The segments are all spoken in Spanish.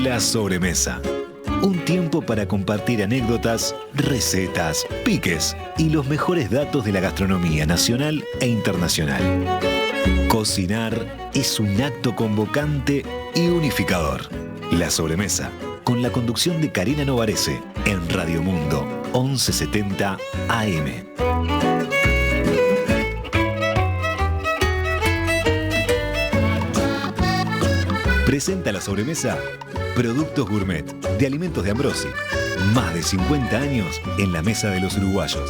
La sobremesa. Un tiempo para compartir anécdotas, recetas, piques y los mejores datos de la gastronomía nacional e internacional. Cocinar es un acto convocante y unificador. La sobremesa, con la conducción de Karina Novarese en Radio Mundo 1170 AM. Presenta la sobremesa Productos Gourmet de Alimentos de Ambrosi. Más de 50 años en la mesa de los uruguayos.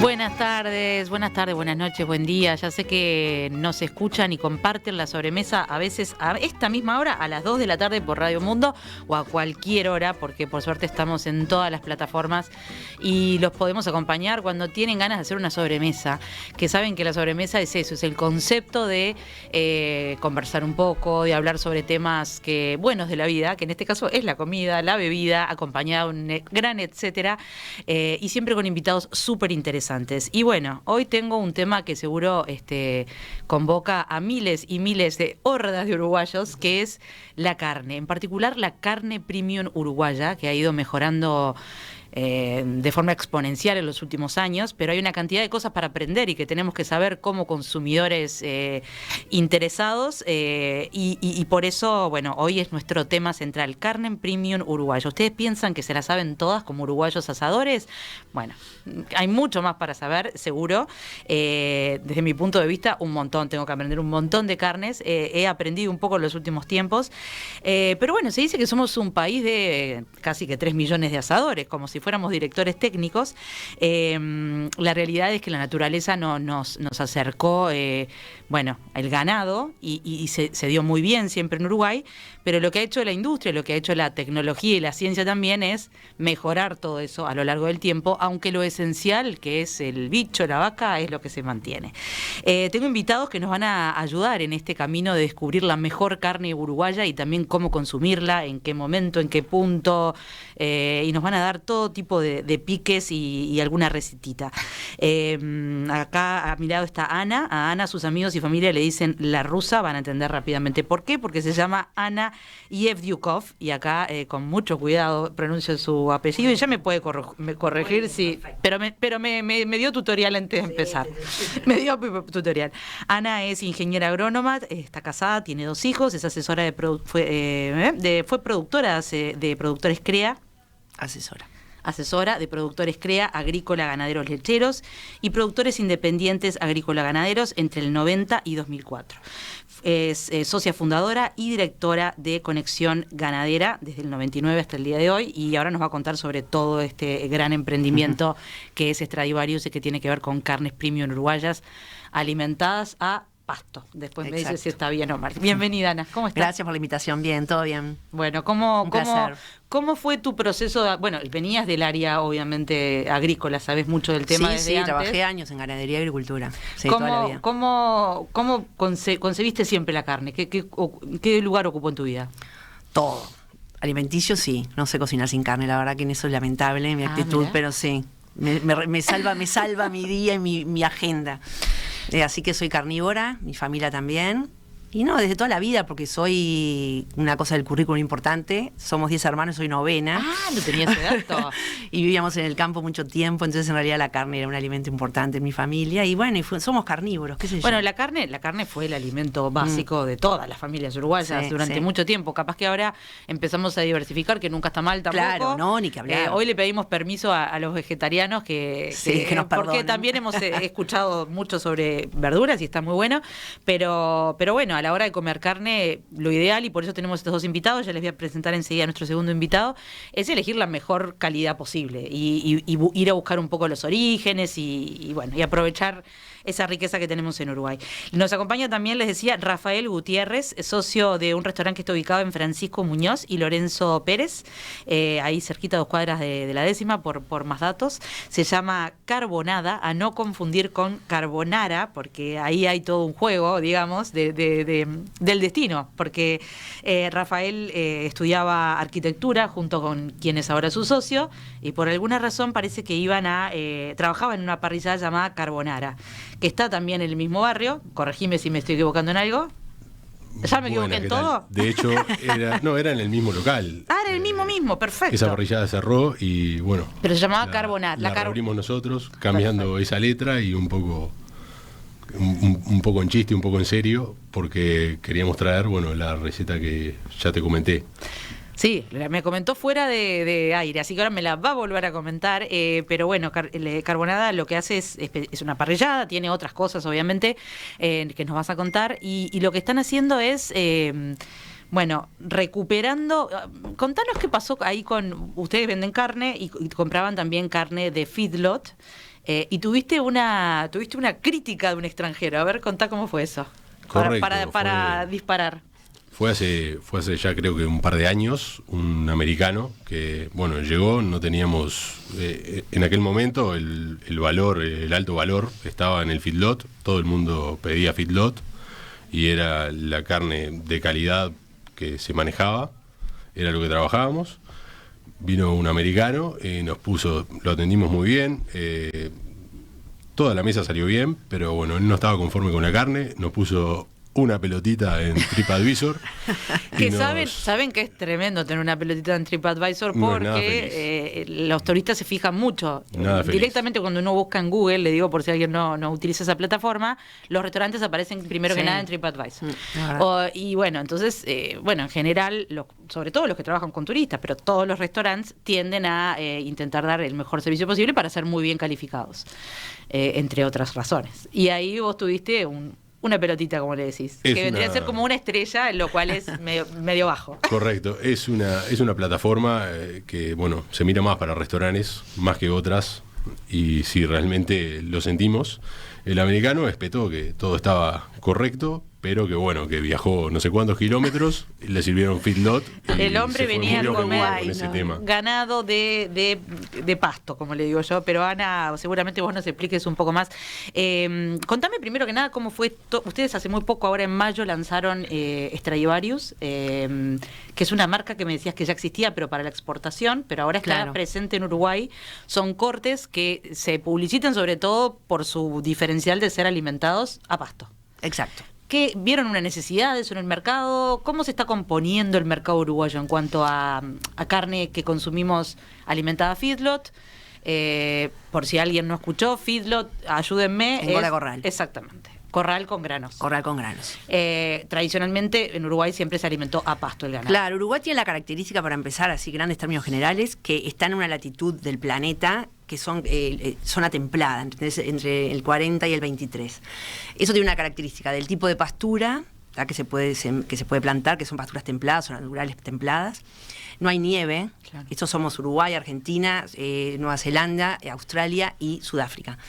Buenas tardes, buenas noches, buen día. Ya sé que nos escuchan y comparten la sobremesa a veces a esta misma hora, a las 2 de la tarde por Radio Mundo o a cualquier hora, porque por suerte estamos en todas las plataformas y los podemos acompañar cuando tienen ganas de hacer una sobremesa, que saben que la sobremesa es eso, es el concepto de conversar un poco, de hablar sobre temas buenos de la vida, que en este caso es la comida, la bebida, acompañada de un gran etcétera, y siempre con invitados súper interesantes. Y bueno, hoy tengo un tema que seguro convoca a miles y miles de hordas de uruguayos, que es la carne, en particular la carne premium uruguaya, que ha ido mejorando de forma exponencial en los últimos años, pero hay una cantidad de cosas para aprender y que tenemos que saber como consumidores interesados, y por eso, bueno, hoy es nuestro tema central, carne premium uruguaya. ¿Ustedes piensan que se la saben todas como uruguayos asadores? Bueno, hay mucho más para saber, seguro. Desde mi punto de vista, un montón, tengo que aprender un montón de carnes, he aprendido un poco en los últimos tiempos, pero bueno, se dice que somos un país de casi que 3 millones de asadores, como si fuéramos directores técnicos. La realidad es que la naturaleza nos acercó, el ganado, y se dio muy bien siempre en Uruguay, pero lo que ha hecho la industria, lo que ha hecho la tecnología y la ciencia también es mejorar todo eso a lo largo del tiempo, aunque lo esencial, que es el bicho, la vaca, es lo que se mantiene. Tengo invitados que nos van a ayudar en este camino de descubrir la mejor carne uruguaya y también cómo consumirla, en qué momento, en qué punto, y nos van a dar todo tipo de piques y alguna recetita. Acá a mi lado está Ana. A Ana sus amigos y familia le dicen la rusa, van a entender rápidamente por qué, porque se llama Ana Yevdyukov, y acá con mucho cuidado pronuncio su apellido y ya me puede corregir, sí, pero me dio tutorial antes de empezar. Me dio tutorial. Ana es ingeniera agrónoma, está casada, tiene 2 hijos, es asesora fue productora de productores CREA, asesora de productores CREA, agrícola, ganaderos lecheros y productores independientes agrícola-ganaderos entre el 90 y 2004. Es socia fundadora y directora de Conexión Ganadera desde el 99 hasta el día de hoy, y ahora nos va a contar sobre todo este gran emprendimiento que es Stradivarius y que tiene que ver con carnes premium uruguayas alimentadas a pasto. Después Exacto. Me dice si está bien o mal. Bienvenida, Ana. ¿Cómo estás? Gracias por la invitación. Bien, todo bien. Bueno, ¿cómo fue tu proceso? Bueno, venías del área, obviamente, agrícola, sabes mucho del tema desde antes. Trabajé años en ganadería y agricultura. Sí, toda la vida. ¿Cómo concebiste siempre la carne? ¿Qué lugar ocupó en tu vida? Todo. Alimenticio, sí. No sé cocinar sin carne. La verdad que en eso es lamentable mi actitud, pero sí. Me salva mi día y mi agenda. Así que soy carnívora, mi familia también. Y no, desde toda la vida, porque soy una cosa del currículum importante. Somos 10 hermanos, soy novena. Ah, no tenía ese dato. Y vivíamos en el campo mucho tiempo, entonces en realidad la carne era un alimento importante en mi familia. Y bueno, somos carnívoros, qué sé yo. Bueno, la carne fue el alimento básico de todas las familias uruguayas durante mucho tiempo. Capaz que ahora empezamos a diversificar, que nunca está mal tampoco. Claro, no, ni que hablar. Hoy le pedimos permiso a los vegetarianos que nos perdonen. Porque también hemos escuchado mucho sobre verduras y está muy bueno. Pero bueno, a la hora de comer carne, lo ideal, y por eso tenemos estos 2 invitados, ya les voy a presentar enseguida a nuestro segundo invitado, es elegir la mejor calidad posible y ir a buscar un poco los orígenes y aprovechar esa riqueza que tenemos en Uruguay. Nos acompaña también, les decía, Rafael Gutiérrez, socio de un restaurante que está ubicado en Francisco Muñoz y Lorenzo Pérez, ahí cerquita, 2 cuadras de la 10ª, por más datos. Se llama Carbonada, a no confundir con Carbonara, porque ahí hay todo un juego, digamos, de del destino, porque Rafael estudiaba arquitectura junto con quien es ahora su socio, y por alguna razón parece que trabajaba en una parrillada llamada Carbonara, que está también en el mismo barrio. Corregime si me estoy equivocando en algo. ¿Ya me equivoqué en todo? De hecho, era en el mismo local. Ah, era el mismo, perfecto. Esa parrillada cerró y bueno. Pero se llamaba Carbonara. La reabrimos nosotros, cambiando esa letra y un poco en chiste, un poco en serio, porque queríamos traer, la receta que ya te comenté. Sí, me comentó fuera de aire, así que ahora me la va a volver a comentar, pero bueno, Carbonada lo que hace es una parrillada, tiene otras cosas obviamente que nos vas a contar, y lo que están haciendo es, recuperando. Contanos qué pasó ahí ustedes venden carne y compraban también carne de feedlot, y tuviste una crítica de un extranjero. A ver, contá cómo fue eso. Correcto, para disparar. Fue hace ya creo que un par de años, un americano que, llegó, no teníamos, en aquel momento el alto valor estaba en el feedlot, todo el mundo pedía feedlot y era la carne de calidad que se manejaba, era lo que trabajábamos. Vino un americano y lo atendimos muy bien, toda la mesa salió bien, pero él no estaba conforme con la carne, nos puso una pelotita en TripAdvisor. Que saben que es tremendo tener una pelotita en TripAdvisor, porque los turistas se fijan mucho. Directamente cuando uno busca en Google, le digo por si alguien no utiliza esa plataforma, los restaurantes aparecen primero que nada en TripAdvisor. Entonces, en general, sobre todo los que trabajan con turistas, pero todos los restaurantes tienden a intentar dar el mejor servicio posible para ser muy bien calificados, entre otras razones. Y ahí vos tuviste una pelotita, como le decís, que vendría a ser como una estrella, lo cual es medio bajo. Correcto, es una plataforma que, se mira más para restaurantes, más que otras, y sí, realmente lo sentimos. El americano espetó que todo estaba correcto, pero que viajó no sé cuántos kilómetros, y le sirvieron feedlot. El hombre venía a comer ganado de pasto, como le digo yo, pero Ana, seguramente vos nos expliques un poco más. Contame primero que nada cómo fue. Ustedes hace muy poco, ahora en mayo, lanzaron Stradivarius, que es una marca que me decías que ya existía, pero para la exportación, pero ahora está presente en Uruguay. Son cortes que se publicitan sobre todo por su diferencial de ser alimentados a pasto. Exacto. ¿Qué vieron una necesidad de eso en el mercado? ¿Cómo se está componiendo el mercado uruguayo en cuanto a carne que consumimos alimentada a feedlot? Por si alguien no escuchó, feedlot, ayúdenme. Engorda corral. Exactamente. Corral con granos. Corral con granos. Tradicionalmente en Uruguay siempre se alimentó a pasto el ganado. Claro, Uruguay tiene la característica, para empezar así grandes términos generales, que está en una latitud del planeta que son zona templada, entre el 40 y el 23. Eso tiene una característica del tipo de pastura que se puede plantar, que son pasturas templadas, son naturales templadas. No hay nieve. Claro. Estos somos Uruguay, Argentina, Nueva Zelanda, Australia y Sudáfrica.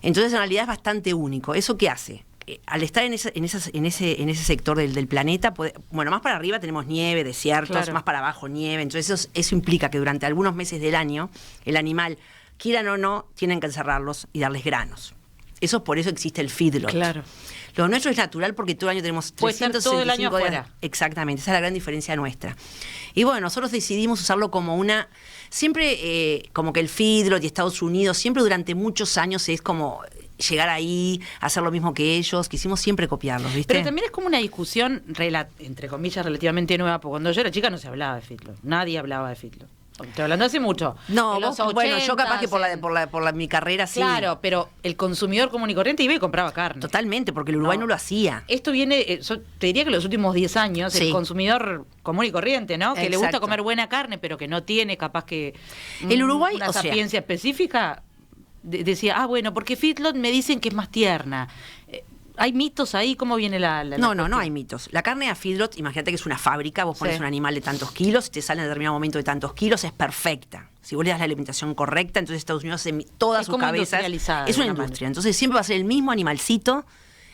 Entonces, en realidad es bastante único. ¿Eso qué hace? Al estar en ese sector del planeta, más para arriba tenemos nieve, desiertos, más para abajo nieve. Entonces eso implica que durante algunos meses del año el animal, quieran o no, tienen que encerrarlos y darles granos. Por eso existe el feedlot. Claro. Lo nuestro es natural porque todo el año tenemos 365 todo el año días. Afuera. Exactamente, esa es la gran diferencia nuestra. Y nosotros decidimos usarlo como siempre como que el feedlot y Estados Unidos, siempre durante muchos años es como llegar ahí, hacer lo mismo que ellos, quisimos siempre copiarlos, ¿viste? Pero también es como una discusión, entre comillas, relativamente nueva, porque cuando yo era chica no se hablaba de feedlot, nadie hablaba de feedlot. Estoy hablando hace mucho. No, yo capaz que por mi carrera sí. Claro, pero el consumidor común y corriente iba y compraba carne. Totalmente, porque el Uruguay no lo hacía. Esto viene, te diría que los últimos 10 años, el consumidor común y corriente, ¿no? Que le gusta comer buena carne, pero que no tiene capaz que el Uruguay, una sapiencia específica, decía, porque feedlot me dicen que es más tierna. ¿Hay mitos ahí? ¿Cómo viene No hay mitos. La carne a feedlot, imagínate que es una fábrica, vos pones un animal de tantos kilos, te sale en determinado momento de tantos kilos, es perfecta. Si vos le das la alimentación correcta, entonces Estados Unidos hace todas sus cabezas. Es una industria. Entonces siempre va a ser el mismo animalcito,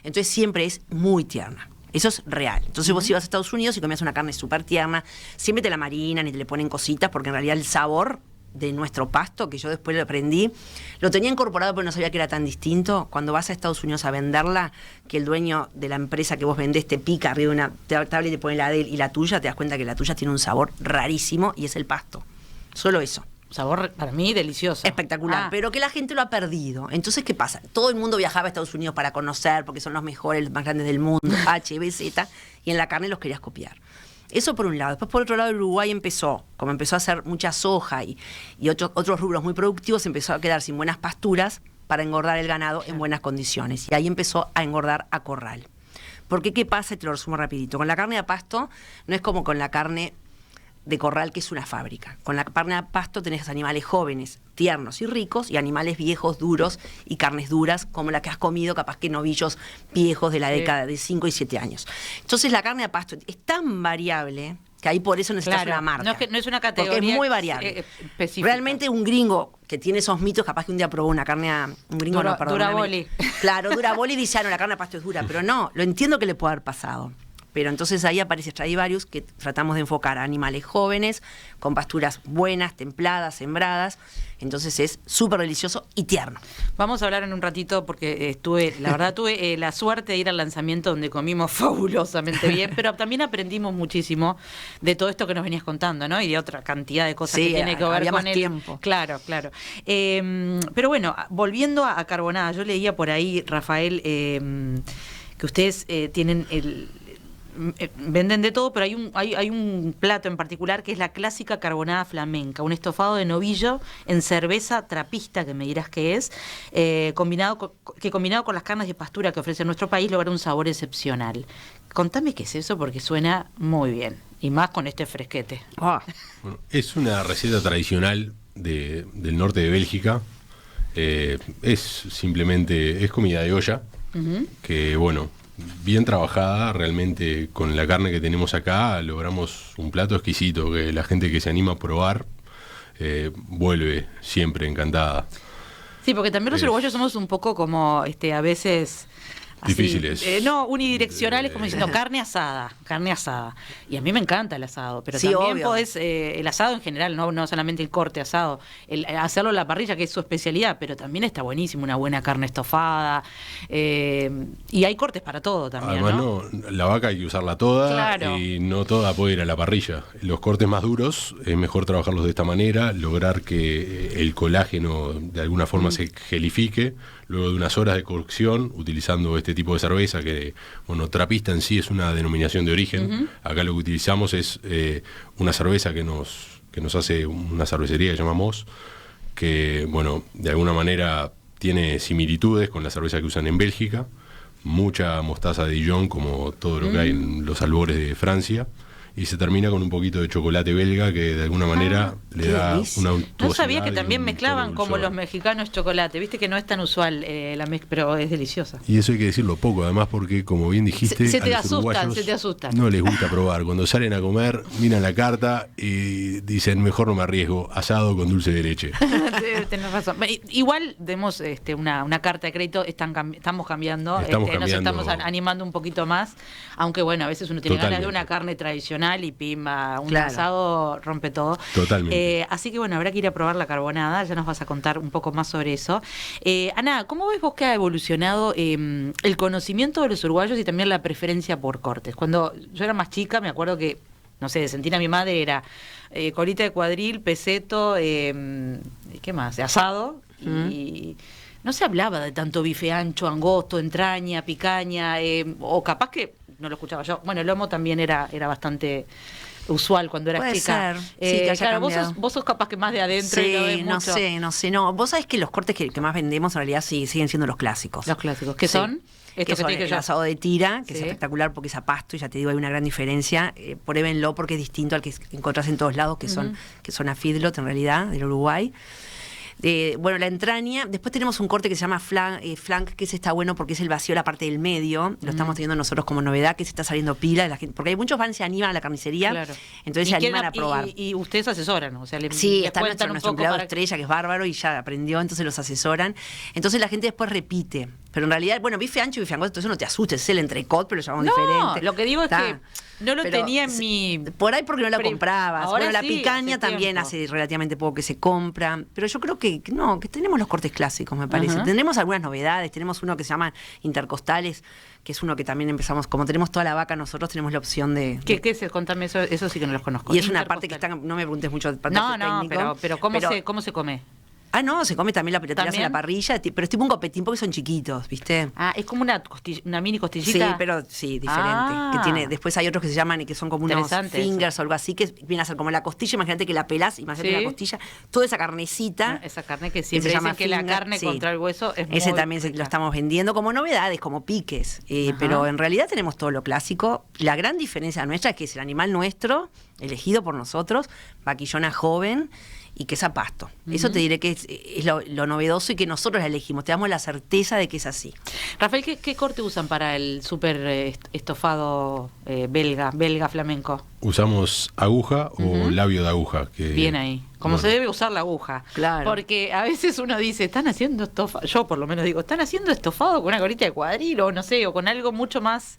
entonces siempre es muy tierna. Eso es real. Entonces vos ibas a Estados Unidos y comías una carne súper tierna, siempre te la marinan y te le ponen cositas, porque en realidad el sabor de nuestro pasto, que yo después lo aprendí, lo tenía incorporado pero no sabía que era tan distinto. Cuando vas a Estados Unidos a venderla, que el dueño de la empresa que vos vendés te pica arriba de una tabla y te pone la de él y la tuya, te das cuenta que la tuya tiene un sabor rarísimo y es el pasto. Solo eso. Sabor para mí delicioso. Espectacular, pero que la gente lo ha perdido. Entonces, ¿qué pasa? Todo el mundo viajaba a Estados Unidos para conocer, porque son los mejores, los más grandes del mundo, H, B, Z, y en la carne los querías copiar. Eso por un lado. Después, por otro lado, Uruguay como empezó a hacer mucha soja y otros rubros muy productivos, empezó a quedar sin buenas pasturas para engordar el ganado en buenas condiciones. Y ahí empezó a engordar a corral. Porque, ¿qué pasa? Te lo resumo rapidito. Con la carne a pasto no es como con la carne de corral, que es una fábrica. Con la carne a pasto tenés animales jóvenes, tiernos y ricos, y animales viejos, duros y carnes duras, como la que has comido, capaz que novillos viejos de la década de 5 y 7 años. Entonces la carne a pasto es tan variable que ahí por eso necesitas una marca. No es una categoría. Porque es muy variable. Específica. Realmente un gringo que tiene esos mitos, capaz que un día probó una carne a... Un gringo no, perdón. Duraboli. Claro, Duraboli dice, no, la carne a pasto es dura, pero no, lo entiendo que le puede haber pasado. Pero entonces ahí aparece Stradivarius, que tratamos de enfocar a animales jóvenes, con pasturas buenas, templadas, sembradas. Entonces es súper delicioso y tierno. Vamos a hablar en un ratito porque tuve la suerte de ir al lanzamiento donde comimos fabulosamente bien, pero también aprendimos muchísimo de todo esto que nos venías contando, ¿no? Y de otra cantidad de cosas que tiene que ver había con más tiempo. Claro. Pero bueno, volviendo a Carbonada, yo leía por ahí, Rafael, que ustedes tienen venden de todo, pero hay un plato en particular que es la clásica carbonada flamenca, un estofado de novillo en cerveza trapista, que me dirás qué es, combinado con las carnes de pastura que ofrece nuestro país, logra un sabor excepcional. Contame qué es eso, porque suena muy bien, y más con este fresquete. Bueno, es una receta tradicional del norte de Bélgica. Es comida de olla, que bueno, bien trabajada, realmente con la carne que tenemos acá logramos un plato exquisito que la gente que se anima a probar vuelve siempre encantada. Sí, porque también los uruguayos somos un poco como a veces así, difíciles. Unidireccionales, como diciendo carne asada. Y a mí me encanta el asado, pero sí, también obvio. podés, el asado en general, no solamente el corte asado, hacerlo en la parrilla, que es su especialidad, pero también está buenísimo, una buena carne estofada. Y hay cortes para todo también. Además, la vaca hay que usarla toda, claro, y no toda puede ir a la parrilla. Los cortes más duros es mejor trabajarlos de esta manera, lograr que el colágeno de alguna forma se gelifique. Luego de unas horas de cocción, utilizando este tipo de cerveza, que, bueno, trapista en sí es una denominación de origen. Acá lo que utilizamos es una cerveza que nos hace una cervecería que se llama Moss, que, bueno, de alguna manera tiene similitudes con la cerveza que usan en Bélgica. Mucha mostaza de Dijon, como todo lo que hay en los albores de Francia. Y se termina con un poquito de chocolate belga que de alguna manera le da una untuosidad. No sabía que también mezclaban como los mexicanos chocolate. Viste que no es tan usual la mezcla, pero es deliciosa. Y eso hay que decirlo poco, además, porque como bien dijiste, se te a los uruguayos asustan. no les gusta probar. Cuando salen a comer, miran la carta y dicen, mejor no me arriesgo, asado con dulce de leche. Tenés razón. Igual demos una carta de crédito, estamos cambiando. Nos estamos animando un poquito más, aunque bueno, a veces uno tiene ganas de una carne tradicional y pimba, un asado rompe todo. Totalmente. Así que bueno, habrá que ir a probar la carbonada, ya nos vas a contar un poco más sobre eso. Ana, ¿cómo ves vos que ha evolucionado el conocimiento de los uruguayos y también la preferencia por cortes? Cuando yo era más chica, me acuerdo que, no sé, de sentir a mi madre era colita de cuadril, peseto, ¿qué más? Asado y... No se hablaba de tanto bife ancho, angosto, entraña, picaña, o capaz que no lo escuchaba yo. Bueno, el lomo también era bastante usual cuando eras chica. Puede ser, sí, que haya claro, vos sos capaz que más de adentro. Sí, y lo ves mucho. no sé. Vos sabés que los cortes que más vendemos en realidad siguen siendo los clásicos. Los clásicos, ¿qué son? Que son el asado de tira, que es espectacular porque es a pasto, y ya te digo, hay una gran diferencia. Pruébenlo porque es distinto al que encontrás en todos lados, que son a feedlot en realidad, del Uruguay. Bueno, la entraña. Después tenemos un corte que se llama flank, que ese está bueno porque es el vacío, la parte del medio. Lo estamos teniendo nosotros como novedad, que se está saliendo pila de la gente, porque hay muchos se animan a la carnicería, entonces se animan a probar. Y ustedes asesoran, o sea, sí, está cuentan nuestro empleado estrella, que es bárbaro, y ya aprendió, entonces los asesoran. Entonces la gente después repite. Pero en realidad, bueno, bife ancho y bife angosto, entonces no te asustes, es el entrecot, pero lo llamamos diferente. Lo que digo es que no lo tenía en mi... Por ahí porque no la comprabas. Ahora Bueno, la sí, picaña hace también tiempo. hace relativamente poco que se compra. Pero yo creo que no, que tenemos los cortes clásicos, me parece. Tendremos algunas novedades. Tenemos uno que se llama intercostales, que es uno que también empezamos, como tenemos toda la vaca, nosotros tenemos la opción de... ¿Qué es? Contame eso sí que no los conozco. Y es una parte que está, no me preguntes mucho de No, pero ¿cómo se come? Ah, no, se come también la tirás en la ¿También? parrilla, pero es tipo un copetín porque son chiquitos, ¿viste? Ah, es como una mini Sí, costillita. pero sí, diferente. Ah. Que tiene, después hay otros que se llaman y que son como unos Interesante fingers o algo así, que viene a ser como la costilla, imagínate que la pelás, imagínate Sí. la costilla, toda esa carnecita. Esa carne que siempre se dicen llama que la finger, carne sí. contra el hueso es Ese muy también rica. lo estamos vendiendo como novedades, como piques. Pero en realidad tenemos todo lo clásico. La gran diferencia nuestra es que es el animal nuestro, elegido por nosotros, vaquillona joven, y que es a pasto. Eso te diré que es lo novedoso y que nosotros la elegimos. Te damos la certeza de que es así. Rafael, ¿qué corte usan para el súper estofado belga flamenco? Usamos aguja o labio de aguja. Que, Bien ahí. Como bueno, se debe usar la aguja. Claro. Porque a veces uno dice, están haciendo estofado, yo por lo menos digo, están haciendo estofado con una colita de cuadril o no sé, o con algo mucho más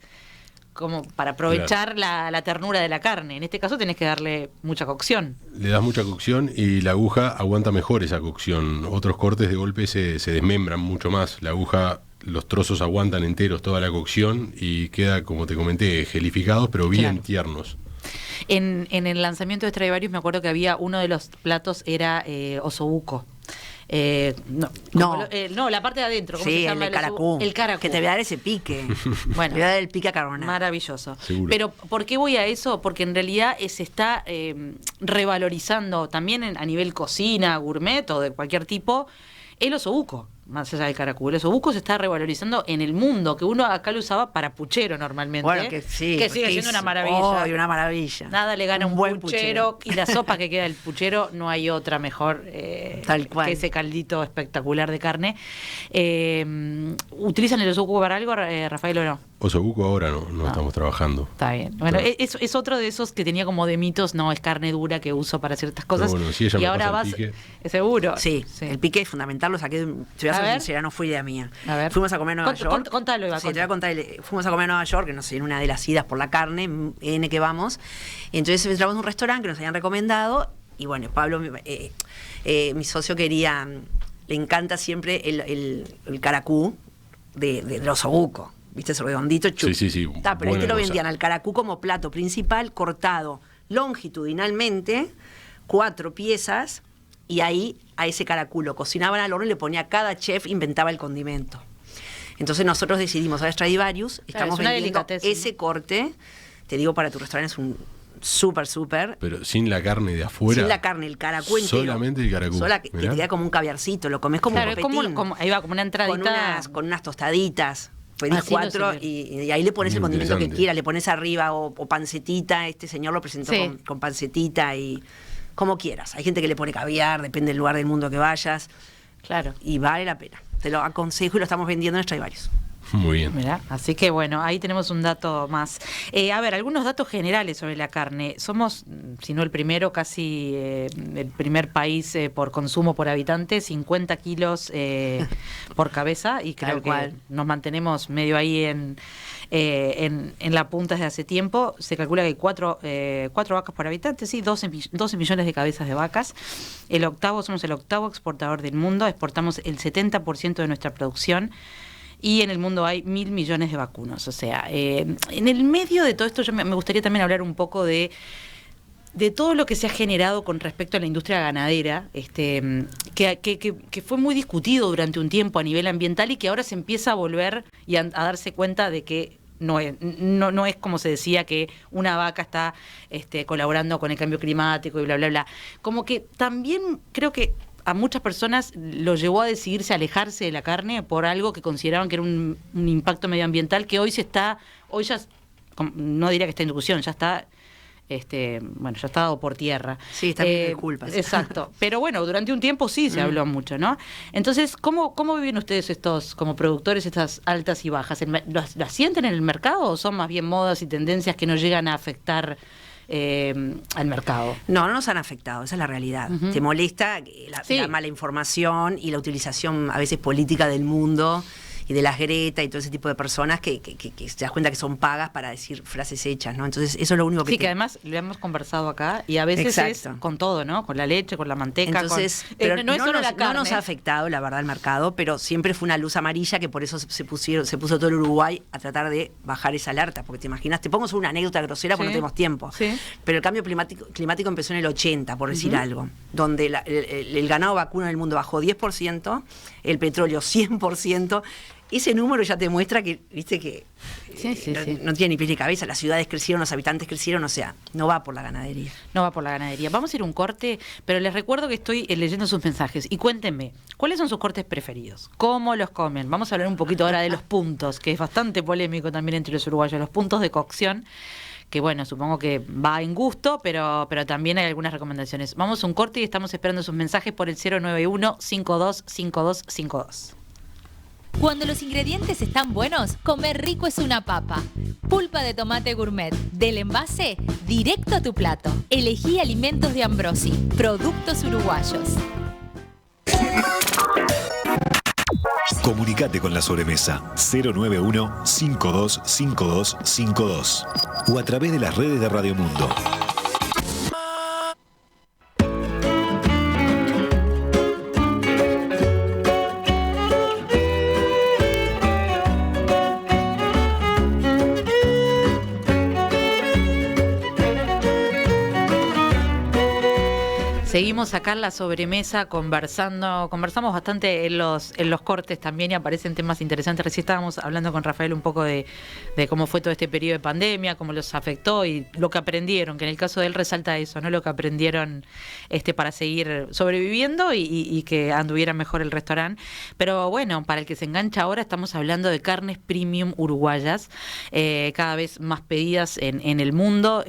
como para aprovechar la ternura de la carne. En este caso tenés que darle mucha cocción. Le das mucha cocción y la aguja aguanta mejor esa cocción. Otros cortes de golpe se desmembran mucho más. La aguja, los trozos aguantan enteros toda la cocción y queda, como te comenté, gelificados, pero bien Claro. tiernos. En el lanzamiento de Stradivarius me acuerdo que había uno de los platos era osobuco. No, la parte de adentro. ¿Cómo se Sí, llama? el caracú. El caracú. Que te voy a dar ese pique. Bueno, Le voy a dar el pique a carbonara. maravilloso. Seguro. Pero ¿por qué voy a eso? Porque en realidad se está revalorizando también a nivel cocina, gourmet o de cualquier tipo, el osobuco, más allá del caracú. El osobuco se está revalorizando en el mundo, que uno acá lo usaba para puchero normalmente. Bueno, que sí. Que sigue siendo una maravilla. Una maravilla. Nada le gana un buen puchero, y la sopa que queda del puchero, no hay otra mejor Tal cual. que ese caldito espectacular de carne. ¿Utilizan el osobuco para algo, Rafael, o no? Osobuco ahora no estamos trabajando. Está bien. Bueno, Claro. es otro de esos que tenía como de mitos, no, es carne dura que uso para ciertas cosas. Pero bueno, si ella y me ahora pasa el vas, pique. seguro. Sí, el pique es fundamental, lo saqué, te voy a A ser ver. sincera, no fue idea mía. A ver. Fuimos a comer a Nueva York. Contalo, Eva, Sí, te voy a contar. Fuimos a comer a Nueva York, que no sé, en una de las idas por la carne, N que vamos. Entonces entramos a un restaurante que nos habían recomendado, y bueno, Pablo, mi socio quería, le encanta siempre el caracú del osobuco. ¿Viste? Ese redondito, chup. Sí. Pero ahí buena te lo cosa. vendían al caracú como plato principal, cortado longitudinalmente, 4 piezas, y ahí a ese caracú lo cocinaban al horno y le ponía, cada chef inventaba el condimento. Entonces nosotros decidimos, a Stradivarius, estamos es una vendiendo delicatez, ese ¿no? corte, te digo, para tu restaurante es un súper, Pero sin la carne de afuera. sin la carne, el caracú entero. Solamente el caracú. Que Mirá. te queda como un caviarcito, lo comes como Claro, un es copetín. ahí va, como una entradita. Con unas tostaditas. Pedís Así lo 4 sirve. y ahí le pones el Muy condimento que interesante. quieras, le pones arriba o pancetita. Este señor lo presentó Sí. con pancetita y como quieras. Hay gente que le pone caviar, depende del lugar del mundo que vayas, Claro. y vale la pena. Te lo aconsejo y lo estamos vendiendo en Stradivarius. Muy bien. Mirá, así que bueno, ahí tenemos un dato más. A ver, algunos datos generales sobre la carne. Somos, si no el primero, casi el primer país por consumo por habitante, 50 kilos por cabeza, y creo Tal que cual. nos mantenemos medio ahí en la punta desde hace tiempo. Se calcula que hay 4 vacas por habitante, sí, 12 millones de cabezas de vacas. Somos el octavo exportador del mundo, exportamos el 70% de nuestra producción. Y en el mundo hay 1.000 millones de vacunos. O sea, en el medio de todo esto yo me gustaría también hablar un poco de todo lo que se ha generado con respecto a la industria ganadera, que fue muy discutido durante un tiempo a nivel ambiental y que ahora se empieza a volver y a darse cuenta de que no es como se decía, que una vaca está colaborando con el cambio climático y bla, bla, bla. Como que también creo que a muchas personas lo llevó a decidirse alejarse de la carne por algo que consideraban que era un impacto medioambiental que hoy ya, no diría que está en discusión, ya está, ya está dado por tierra. Sí, está bien de culpas. Exacto. Pero bueno, durante un tiempo sí se habló mucho, ¿no? Entonces, ¿cómo viven ustedes como productores, estas altas y bajas? ¿Las sienten en el mercado o son más bien modas y tendencias que no llegan a afectar al mercado? No nos han afectado, esa es la realidad. Ujú. Te molesta Sí. la mala información y la utilización a veces política del mundo y de las Greta y todo ese tipo de personas que te das cuenta que son pagas para decir frases hechas, ¿no? Entonces eso es lo único que... Sí, que además lo hemos conversado acá y a veces es con todo, ¿no? Con la leche, con la manteca. Entonces, pero no es solo la carne. No nos ha afectado, la verdad, el mercado, pero siempre fue una luz amarilla que por eso se puso todo el Uruguay a tratar de bajar esa alerta, porque te imaginas, te pongo una anécdota grosera porque no tenemos tiempo, pero el cambio climático empezó en el 80, por decir algo, donde el ganado vacuno en el mundo bajó 10%, el petróleo 100%. Ese número ya te muestra que, viste, que no tiene ni pies ni cabeza. Las ciudades crecieron, los habitantes crecieron, o sea, no va por la ganadería. No va por la ganadería. Vamos a ir a un corte, pero les recuerdo que estoy leyendo sus mensajes. Y cuéntenme, ¿cuáles son sus cortes preferidos? ¿Cómo los comen? Vamos a hablar un poquito ahora de los puntos, que es bastante polémico también entre los uruguayos, los puntos de cocción, que bueno, supongo que va en gusto, pero también hay algunas recomendaciones. Vamos a un corte y estamos esperando sus mensajes por el 091-525252. Cuando los ingredientes están buenos, comer rico es una papa. Pulpa de tomate gourmet, del envase directo a tu plato. Elegí alimentos de Ambrosi, productos uruguayos. Comunicate con la sobremesa 091-525252 o a través de las redes de Radio Mundo. Seguimos acá en la sobremesa conversamos bastante en los cortes también y aparecen temas interesantes. Recién estábamos hablando con Rafael un poco de cómo fue todo este periodo de pandemia, cómo los afectó y lo que aprendieron, que en el caso de él resalta eso, ¿no? Lo que aprendieron para seguir sobreviviendo y que anduviera mejor el restaurante. Pero bueno, para el que se engancha ahora, estamos hablando de carnes premium uruguayas, cada vez más pedidas en el mundo,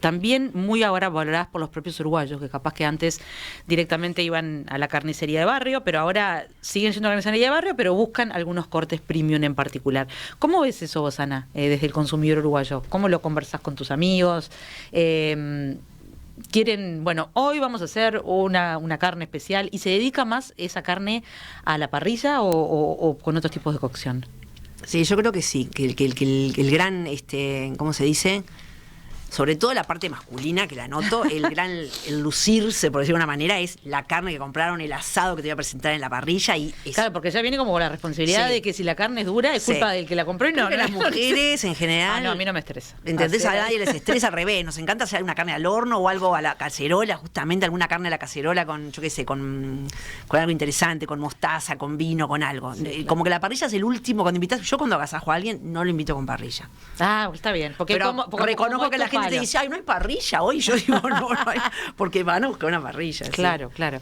también muy ahora valoradas por los propios uruguayos, que capaz que antes directamente iban a la carnicería de barrio, pero ahora siguen yendo a la carnicería de barrio, pero buscan algunos cortes premium en particular. ¿Cómo ves eso vos, Ana, desde el consumidor uruguayo? ¿Cómo lo conversás con tus amigos? Quieren, bueno, hoy vamos a hacer una carne especial, ¿y se dedica más esa carne a la parrilla o con otros tipos de cocción? Sí, yo creo que sí, que el gran, ¿cómo se dice? Sobre todo la parte masculina, que la noto, el lucirse, por decirlo de una manera, es la carne que compraron, el asado que te voy a presentar en la parrilla. Claro, porque ya viene como con la responsabilidad de que si la carne es dura es culpa del que la compró y no. Las mujeres en general... no, a mí no me estresa. ¿Entendés? A nadie les estresa, al revés. Nos encanta hacer una carne al horno o algo a la cacerola, justamente alguna carne a la cacerola con, yo qué sé, con algo interesante, con mostaza, con vino, con algo. Sí, como que la parrilla es el último cuando invitas. Yo cuando agasajo a alguien no lo invito con parrilla. Ah, está bien. Porque reconozco que la gente te dice, ay, no hay parrilla hoy. Yo digo, no hay, porque van a buscar una parrilla. Claro, claro.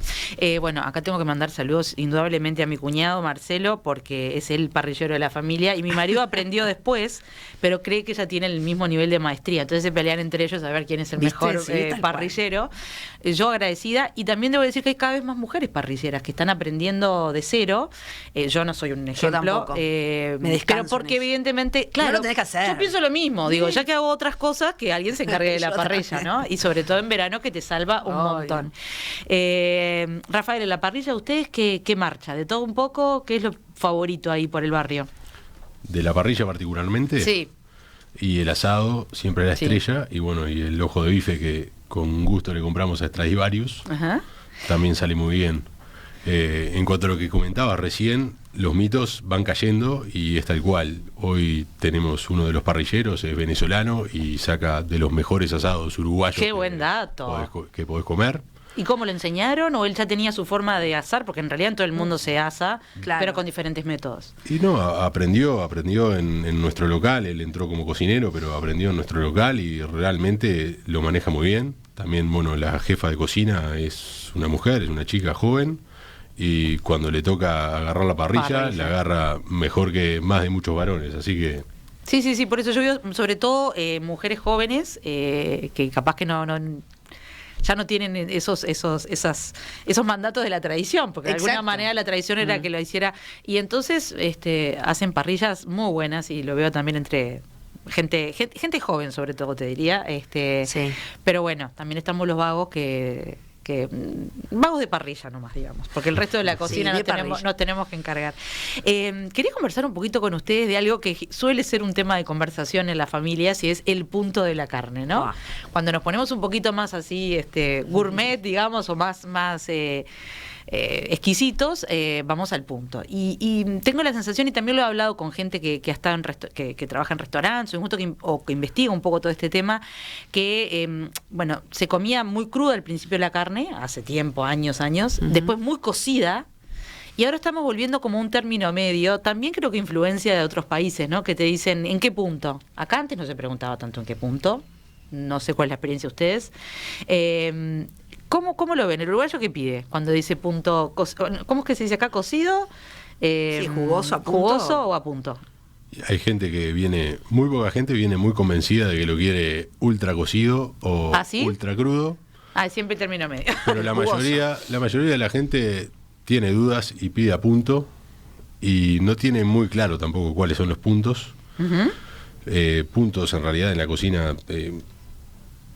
Bueno, acá tengo que mandar saludos indudablemente a mi cuñado Marcelo, porque es el parrillero de la familia, y mi marido aprendió después, pero cree que ella tiene el mismo nivel de maestría. Entonces se pelean entre ellos a ver quién es el mejor parrillero. Yo agradecida, y también debo decir que hay cada vez más mujeres parrilleras que están aprendiendo de cero. Yo no soy un ejemplo. Yo tampoco. Me descanso, pero porque evidentemente, claro, no lo tenés que hacer. Yo pienso lo mismo, digo, ya que hago otras cosas, que alguien se encargue de la parrilla, ¿no? Y sobre todo en verano, que te salva un montón. Rafael, en la parrilla, ¿ustedes qué marcha? ¿De todo un poco? ¿Qué es lo favorito ahí por el barrio? ¿De la parrilla particularmente? Sí. Y el asado, siempre la estrella, y bueno, y el ojo de bife que con gusto le compramos a Stradivarius, también sale muy bien. En cuanto a lo que comentaba recién, los mitos van cayendo y es tal cual. Hoy tenemos uno de los parrilleros, es venezolano y saca de los mejores asados uruguayos. ¡Qué buen dato! Que podés comer. ¿Y cómo lo enseñaron? ¿O él ya tenía su forma de asar? Porque en realidad en todo el mundo se asa, pero con diferentes métodos. Y no, aprendió en nuestro local. Él entró como cocinero, pero aprendió en nuestro local y realmente lo maneja muy bien. También, bueno, la jefa de cocina es una mujer, es una chica joven. Y cuando le toca agarrar la parrilla, la agarra mejor que más de muchos varones, así que... Sí, por eso yo veo sobre todo mujeres jóvenes que capaz que ya no tienen esos mandatos de la tradición, porque de alguna manera la tradición era que lo hiciera, y entonces hacen parrillas muy buenas, y lo veo también entre... Gente joven sobre todo, te diría, pero bueno, también estamos los vagos que vagos de parrilla nomás, digamos, porque el resto de la cocina nos tenemos que encargar. Quería conversar un poquito con ustedes de algo que suele ser un tema de conversación en las familias y es el punto de la carne, ¿no? Cuando nos ponemos un poquito más así, gourmet, digamos, o más exquisitos, vamos al punto. Y tengo la sensación, y también lo he hablado con gente que ha estado que trabaja en restaurantes o que investiga un poco todo este tema, que se comía muy cruda al principio la carne, hace tiempo, años, después muy cocida, y ahora estamos volviendo como un término medio. También creo que influencia de otros países, ¿no? Que te dicen, ¿en qué punto? Acá antes no se preguntaba tanto en qué punto. No sé cuál es la experiencia de ustedes. ¿Cómo lo ven? ¿El uruguayo qué pide cuando dice punto? ¿Cómo es que se dice acá? ¿Cocido? Sí, jugoso, a punto. ¿Jugoso o a punto? Hay gente que viene, muy poca gente viene muy convencida de que lo quiere ultra cocido o ultra crudo. Siempre término medio. Pero la mayoría de la gente tiene dudas y pide a punto, y no tiene muy claro tampoco cuáles son los puntos. Puntos en realidad en la cocina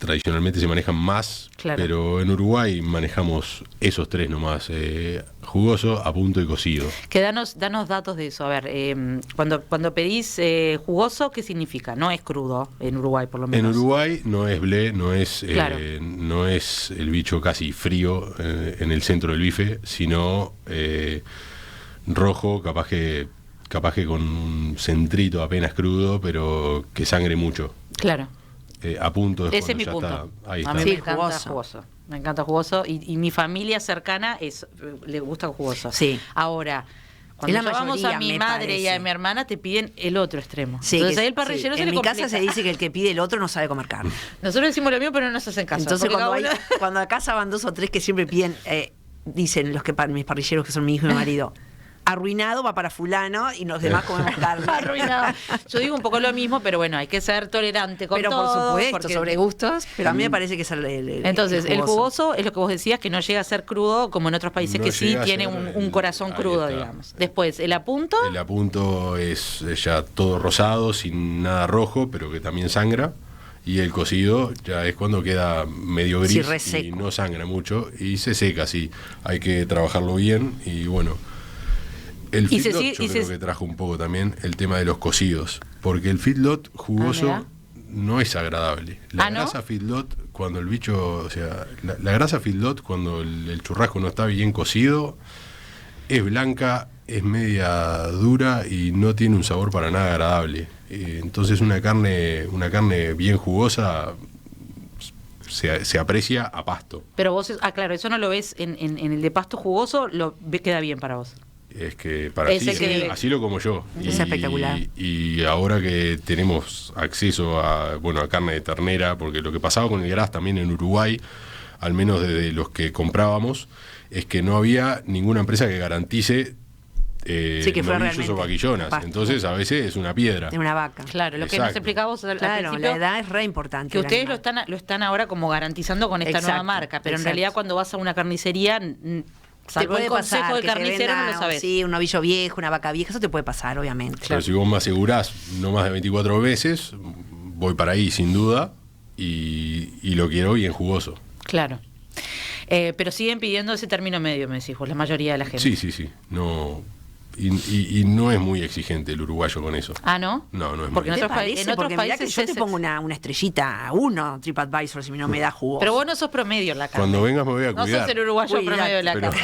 tradicionalmente se manejan más, pero en Uruguay manejamos esos tres nomás: jugoso, a punto y cocido. Que danos datos de eso. A ver, cuando pedís jugoso, ¿qué significa? No es crudo en Uruguay, por lo menos. En Uruguay no es blé, no es el bicho casi frío en el centro del bife, sino rojo, capaz que con un centrito apenas crudo, pero que sangre mucho. Claro. A punto. Ese es mi punto. Ahí está. A mí me encanta jugoso. Me encanta jugoso, y mi familia cercana le gusta jugoso. Sí. Ahora, cuando vamos a mi madre y a mi hermana, te piden el otro extremo. Sí, entonces ahí el parrillero se le complica. En mi casa se dice que el que pide el otro no sabe comer carne. Nosotros decimos lo mismo, pero no nos hacen caso. Entonces cuando acá van 2 o 3 que siempre piden, dicen mis parrilleros, que son mi hijo y mi marido, arruinado va para fulano y los demás comemos carne. Arruinado. Yo digo un poco lo mismo, pero bueno, hay que ser tolerante con todo. Pero por supuesto, sobre gustos, pero a mí me parece que es entonces, el jugoso es lo que vos decías, que no llega a ser crudo como en otros países que sí tiene un corazón crudo, digamos. Después, el apunto. El apunto es ya todo rosado, sin nada rojo, pero que también sangra. Y el cocido ya es cuando queda medio gris y no sangra mucho y se seca, sí. Hay que trabajarlo bien y bueno. El feedlot yo creo que trajo un poco también el tema de los cocidos, porque el feedlot jugoso no es agradable. La grasa feedlot, cuando el bicho, o sea, la grasa feedlot, cuando el churrasco no está bien cocido, es blanca, es media dura y no tiene un sabor para nada agradable. Entonces una carne bien jugosa se aprecia a pasto. Pero vos, claro, eso no lo ves en el de pasto jugoso, queda bien para vos. Es que para así lo como yo. Es espectacular. Y ahora que tenemos acceso a carne de ternera, porque lo que pasaba con el gras también en Uruguay, al menos desde los que comprábamos, es que no había ninguna empresa que garantice novillos o vaquillonas. Entonces a veces es una piedra. De una vaca. Claro, lo que nos explicábamos al principio, la edad es re importante. Que ustedes lo están ahora como garantizando con esta nueva marca, pero en realidad cuando vas a una carnicería, salvo el consejo del carnicero, no lo sabes. Sí, un novillo viejo, una vaca vieja, eso te puede pasar, obviamente. Pero si vos me asegurás no más de 24 veces, voy para ahí sin duda y lo quiero bien jugoso. Claro. Pero siguen pidiendo ese término medio, me decís vos, la mayoría de la gente. Sí. No. Y no es muy exigente el uruguayo con eso. ¿Ah, no? No es porque muy exigente. En otros países yo te pongo una estrellita a 1 TripAdvisor si no me da jugoso. Pero vos no sos promedio en la carne. Cuando vengas me voy a cuidar. No sos el uruguayo promedio de la carne.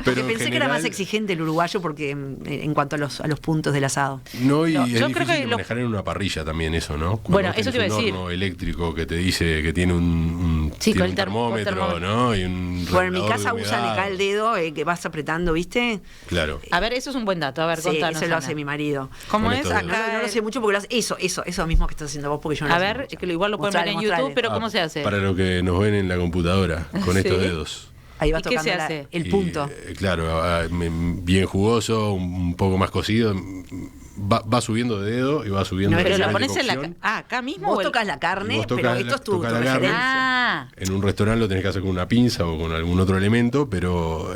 Porque pensé que era más exigente el uruguayo porque en cuanto a los puntos del asado. No, y es difícil de manejar en una parrilla también eso, ¿no? Bueno, eso te iba a decir. Un horno eléctrico que te dice que tiene un termómetro, ¿no? Y en mi casa usan acá el dedo que vas apretando, ¿viste? Claro. A ver, eso es un buen dato. A ver, contanos. Eso lo hace mi marido. ¿Cómo es? Acá no lo sé mucho porque eso mismo que estás haciendo vos, porque yo no a lo sé ver, mucho. que igual lo pueden ver en YouTube, pero ¿cómo se hace? Para lo que nos ven en la computadora, con estos dedos. Ahí va tocando el punto. Claro, bien jugoso, un poco más cocido. Va subiendo de dedo y va subiendo. No, pero lo pones en la acá mismo. Vos tocas la carne, pero esto es tu referencia. En un restaurante lo tenés que hacer con una pinza o con algún otro elemento, pero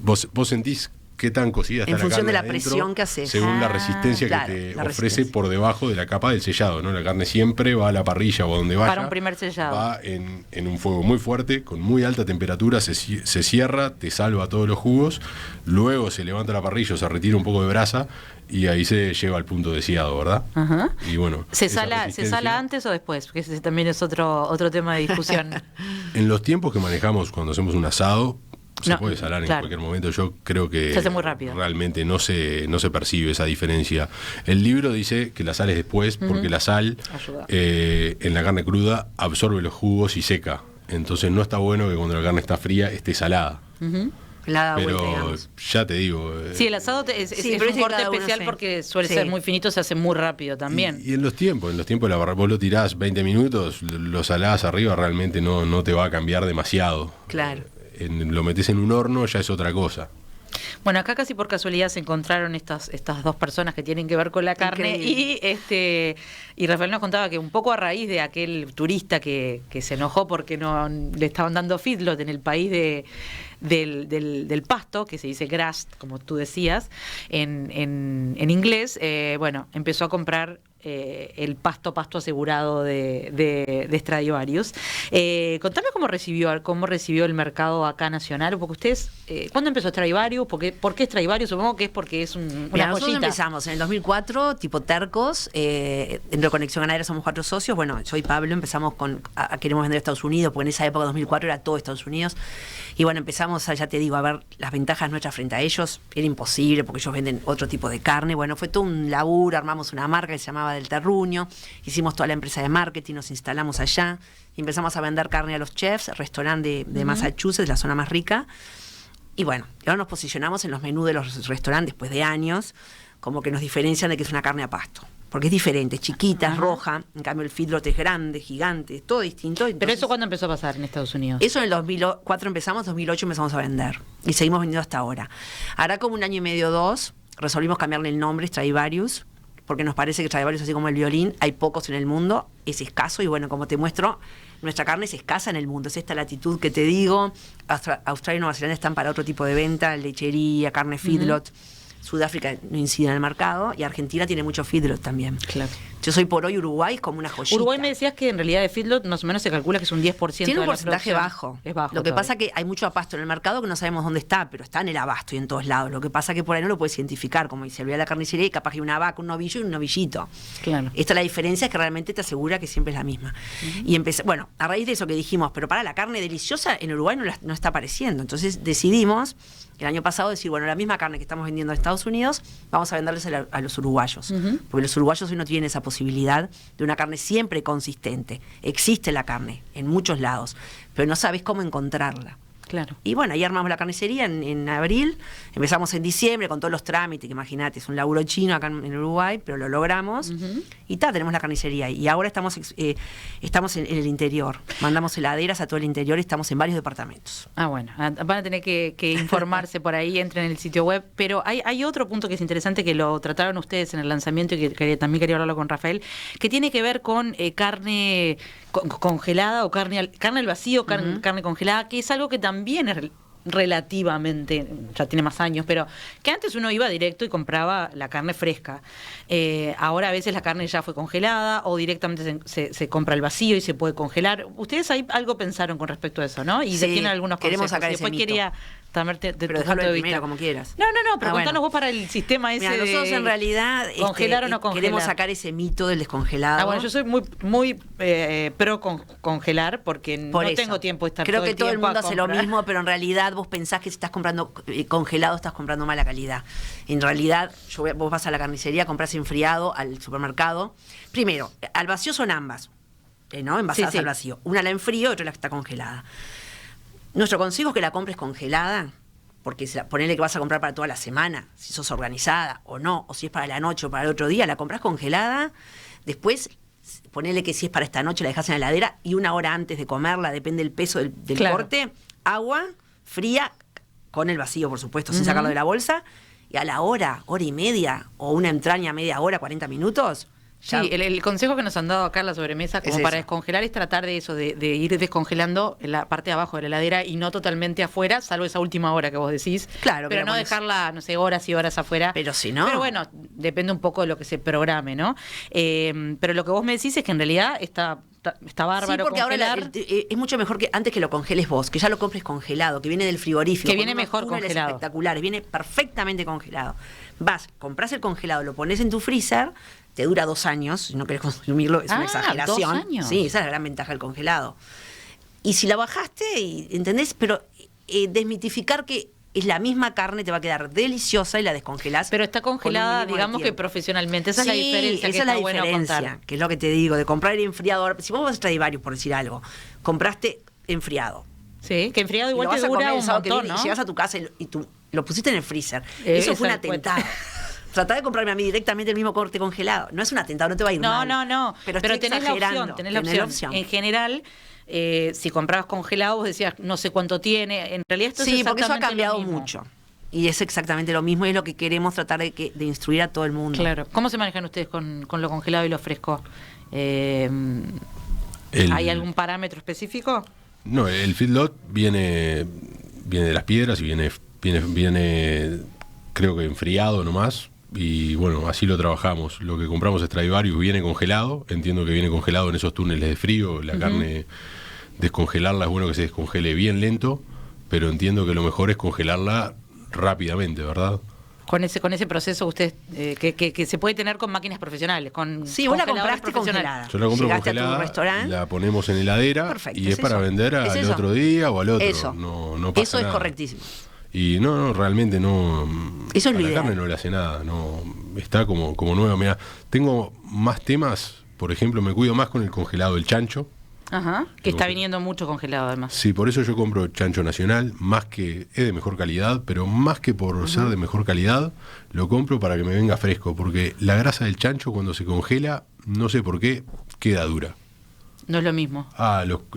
vos sentís qué tan cocida está en la función carne de la adentro, presión que haces. según la resistencia claro, que te la ofrece resistencia. por debajo de la capa del sellado, ¿no? La carne siempre va a la parrilla o a donde vaya. Para un primer sellado. Va en un fuego muy fuerte, con muy alta temperatura, se cierra, te salva todos los jugos, luego se levanta la parrilla, se retira un poco de brasa y ahí se lleva al punto deseado, ¿verdad? Ajá. Y bueno, ¿Se esa sala resistencia- antes o después? Porque ese también es otro tema de discusión. En los tiempos que manejamos cuando hacemos un asado, se No, puede salar en claro. cualquier momento. Yo creo que Se hace muy rápido. realmente no se percibe esa diferencia. El libro dice que la sal es después porque la sal Ayuda. en la carne cruda absorbe los jugos y seca. Entonces no está bueno que cuando la carne está fría esté salada. La da vuelta, Pero digamos. ya te digo. Sí, el asado es Sí, es pero un ese corte cada uno especial sí. porque suele Sí. ser muy finito, se hace muy rápido también. Y en los tiempos de la barra, vos lo tirás 20 minutos, lo salás arriba, realmente no te va a cambiar demasiado. Claro. Lo metés en un horno, ya es otra cosa. Bueno, acá casi por casualidad se encontraron estas dos personas que tienen que ver con la carne y Rafael nos contaba que un poco a raíz de aquel turista que se enojó porque no le estaban dando feedlot en el país del pasto, que se dice grass, como tú decías, en inglés, bueno, empezó a comprar el pasto asegurado de Stradivarius. Contame cómo recibió el mercado acá nacional, porque ustedes, ¿cuándo empezó Stradivarius? ¿Por qué Stradivarius? Supongo que es porque es Mira, una nosotros joyita. empezamos en el 2004, tipo tercos, en Reconexión Ganadera somos 4 socios, bueno, yo y Pablo empezamos queremos vender a Estados Unidos, porque en esa época, 2004, era todo Estados Unidos, y bueno, empezamos, ya te digo, a ver las ventajas nuestras frente a ellos, era imposible, porque ellos venden otro tipo de carne, bueno, fue todo un laburo, armamos una marca que se llamaba Del Terruño, hicimos toda la empresa de marketing, nos instalamos allá, y empezamos a vender carne a los chefs, restaurante de Massachusetts, la zona más rica. Y bueno, ahora nos posicionamos en los menús de los restaurantes después de años, como que nos diferencian de que es una carne a pasto. Porque es diferente, es chiquita, es roja, en cambio el feedlot es grande, gigante, es todo distinto. Pero Entonces, eso ¿cuándo empezó a pasar en Estados Unidos? eso en el 2004 empezamos, 2008 empezamos a vender. Y seguimos vendiendo hasta ahora. Hará como 1 año y medio, 2, resolvimos cambiarle el nombre, Stradivarius, porque nos parece que Stradivarius, así como el violín, hay pocos en el mundo, es escaso, y bueno, como te muestro, nuestra carne es escasa en el mundo, es esta latitud que te digo. Australia y Nueva Zelanda están para otro tipo de venta, lechería, carne feedlot. Sudáfrica no incide en el mercado, y Argentina tiene mucho feedlot también. Claro. Yo soy por hoy Uruguay como una joyita. Uruguay me decías que en realidad de feedlot más o menos se calcula que es un 10% Tiene un de la porcentaje producción. bajo. Es bajo. Lo que todavía. pasa que hay mucho apasto en el mercado que no sabemos dónde está, pero está en el abasto y en todos lados. Lo que pasa que por ahí no lo puedes identificar, como dice, voy a la carnicería y capaz que hay una vaca, un novillo y un novillito. Claro. Esta la diferencia es que realmente te asegura que siempre es la misma. Y bueno, a raíz de eso que dijimos, pero para la carne deliciosa en Uruguay no está apareciendo. Entonces decidimos el año pasado decir, bueno, la misma carne que estamos vendiendo en Estados Unidos, vamos a venderles a los uruguayos. Porque los uruguayos hoy no tienen esa posibilidad de una carne siempre consistente. Existe la carne en muchos lados, pero no sabes cómo encontrarla. Claro. Y bueno, ahí armamos la carnicería en abril, empezamos en diciembre con todos los trámites, que imagínate, es un laburo chino acá en Uruguay, pero lo logramos. Y tenemos la carnicería. Y ahora estamos en el interior, mandamos heladeras a todo el interior y estamos en varios departamentos. Ah, bueno, van a tener que informarse por ahí, entren en el sitio web. Pero hay otro punto que es interesante, que lo trataron ustedes en el lanzamiento y que también quería hablarlo con Rafael, que tiene que ver con carne congelada o carne al vacío, carne congelada, que es algo que también es relativamente, ya tiene más años, pero que antes uno iba directo y compraba la carne fresca. Ahora a veces la carne ya fue congelada o directamente se compra el vacío y se puede congelar. Ustedes ahí algo pensaron con respecto a eso, ¿no? Y Sí, tienen algunos consejos. queremos sacar Y ese después mito. quería también de Pero tu déjalo punto de primero, vista. como quieras. No, pero contanos bueno. vos para el sistema ese. Mira, nosotros en realidad congelar o no congelar. queremos sacar ese mito del descongelado. Bueno, yo soy muy pro congelar porque Por no eso. tengo tiempo de estar Creo todo que el todo el tiempo mundo a hace lo comprar. mismo, pero en realidad vos pensás que si estás comprando congelado estás comprando mala calidad. En realidad, vos vas a la carnicería, compras enfriado al supermercado. Primero, al vacío son ambas, ¿no? Envasadas Sí. al vacío. Una la enfrío y otra la que está congelada. Nuestro consejo es que la compres congelada, porque ponele que vas a comprar para toda la semana, si sos organizada o no, o si es para la noche o para el otro día, la compras congelada. Después, ponele que si es para esta noche la dejas en la heladera y 1 hora antes de comerla, depende del peso del Claro. corte, agua fría, con el vacío, por supuesto, sin sacarlo de la bolsa, y a la hora y media, o una entraña media hora, 40 minutos, Ya- Sí, el consejo que nos han dado acá en la sobremesa como Es para eso. descongelar es tratar de eso, de ir descongelando en la parte de abajo de la heladera y no totalmente afuera, salvo esa última hora que vos decís. Claro, que pero la no pones- dejarla, no sé, horas y horas afuera. Pero si no- Pero bueno, depende un poco de lo que se programe, ¿no? Pero lo que vos me decís es que en realidad está bárbaro Sí, porque ahora congelar. es mucho mejor que antes que lo congeles vos, que ya lo compres congelado, que viene del frigorífico. Que con viene unos mejor túneles congelado. espectaculares, viene perfectamente congelado. Vas, compras el congelado, lo pones en tu freezer, te dura 2 años, si no querés consumirlo, es una Ah, exageración. 2 años. Sí, esa es la gran ventaja del congelado. Y si la bajaste, ¿entendés? Pero desmitificar que es la misma carne, te va a quedar deliciosa y la descongelás. Pero está con un congelada, mínimo de digamos que tiempo. profesionalmente. Esa es la Sí, diferencia que esa es la está bueno diferencia, contar. que es lo que te digo, de comprar el enfriador. Si vos vas a Stradivarius, por decir algo, compraste enfriado. Sí, que enfriado Y igual lo te vas a comer dura el un sábado que montón, viene ¿no? y llegas a tu casa y tú lo pusiste en el freezer. Esa Eso fue un es el cuento. atentado. Tratá de comprarme a mí directamente el mismo corte congelado. No es un atentado, no te va a ir mal. No. Pero Pero estoy tenés la exagerando. opción, tenés la opción. En general, si comprabas congelado, vos decías, no sé cuánto tiene. En realidad esto es Sí, porque eso ha exactamente lo cambiado mismo. mucho. Y es exactamente lo mismo y es lo que queremos tratar de instruir a todo el mundo. Claro. ¿Cómo se manejan ustedes con lo congelado y lo fresco? ¿Hay algún parámetro específico? No, el feedlot viene de las piedras y viene creo que enfriado nomás. Y bueno, así lo trabajamos. Lo que compramos Stradivarius viene congelado. Entiendo que viene congelado en esos túneles de frío. La carne, descongelarla es bueno que se descongele bien lento. Pero entiendo que lo mejor es congelarla rápidamente, ¿verdad? Con ese proceso ustedes que se puede tener con máquinas profesionales, con Sí, vos la congeladores compraste profesionales. congelada. Yo la compro Llegaste a tu congelada, restaurante. la ponemos en heladera Perfecto, y es es para eso. vender Es al eso. otro día o al otro. Eso. No pasa Eso es nada. correctísimo. Y no, realmente no. Eso es a lo la ideal. carne no le hace nada, no. Está como nueva. Mira, tengo más temas, por ejemplo, me cuido más con el congelado del chancho. Ajá, que está Ok. viniendo mucho congelado además. Sí, por eso yo compro chancho nacional, más que es de mejor calidad, pero más que por ser de mejor calidad, lo compro para que me venga fresco, porque la grasa del chancho cuando se congela, no sé por qué, queda dura. No es lo mismo.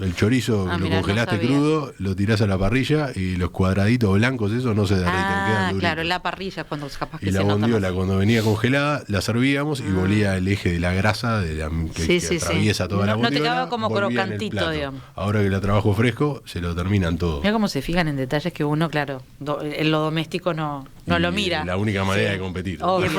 El chorizo Ah, lo mirá, no congelaste sabía. crudo, lo tirás a la parrilla y los cuadraditos blancos, esos no se derriten, quedan duritos. Claro, en la parrilla cuando capaz que Y la se nota bondiola, más. cuando venía congelada, la servíamos y volía el eje de la grasa que Sí. atraviesa toda la No te bondiola. quedaba como volvía en el crocantito, plato. digamos. Ahora que la trabajo fresco, se lo terminan todo. Mira cómo se fijan en detalles que uno, claro, en lo doméstico no lo Y mira. La única manera de competir. Obvio,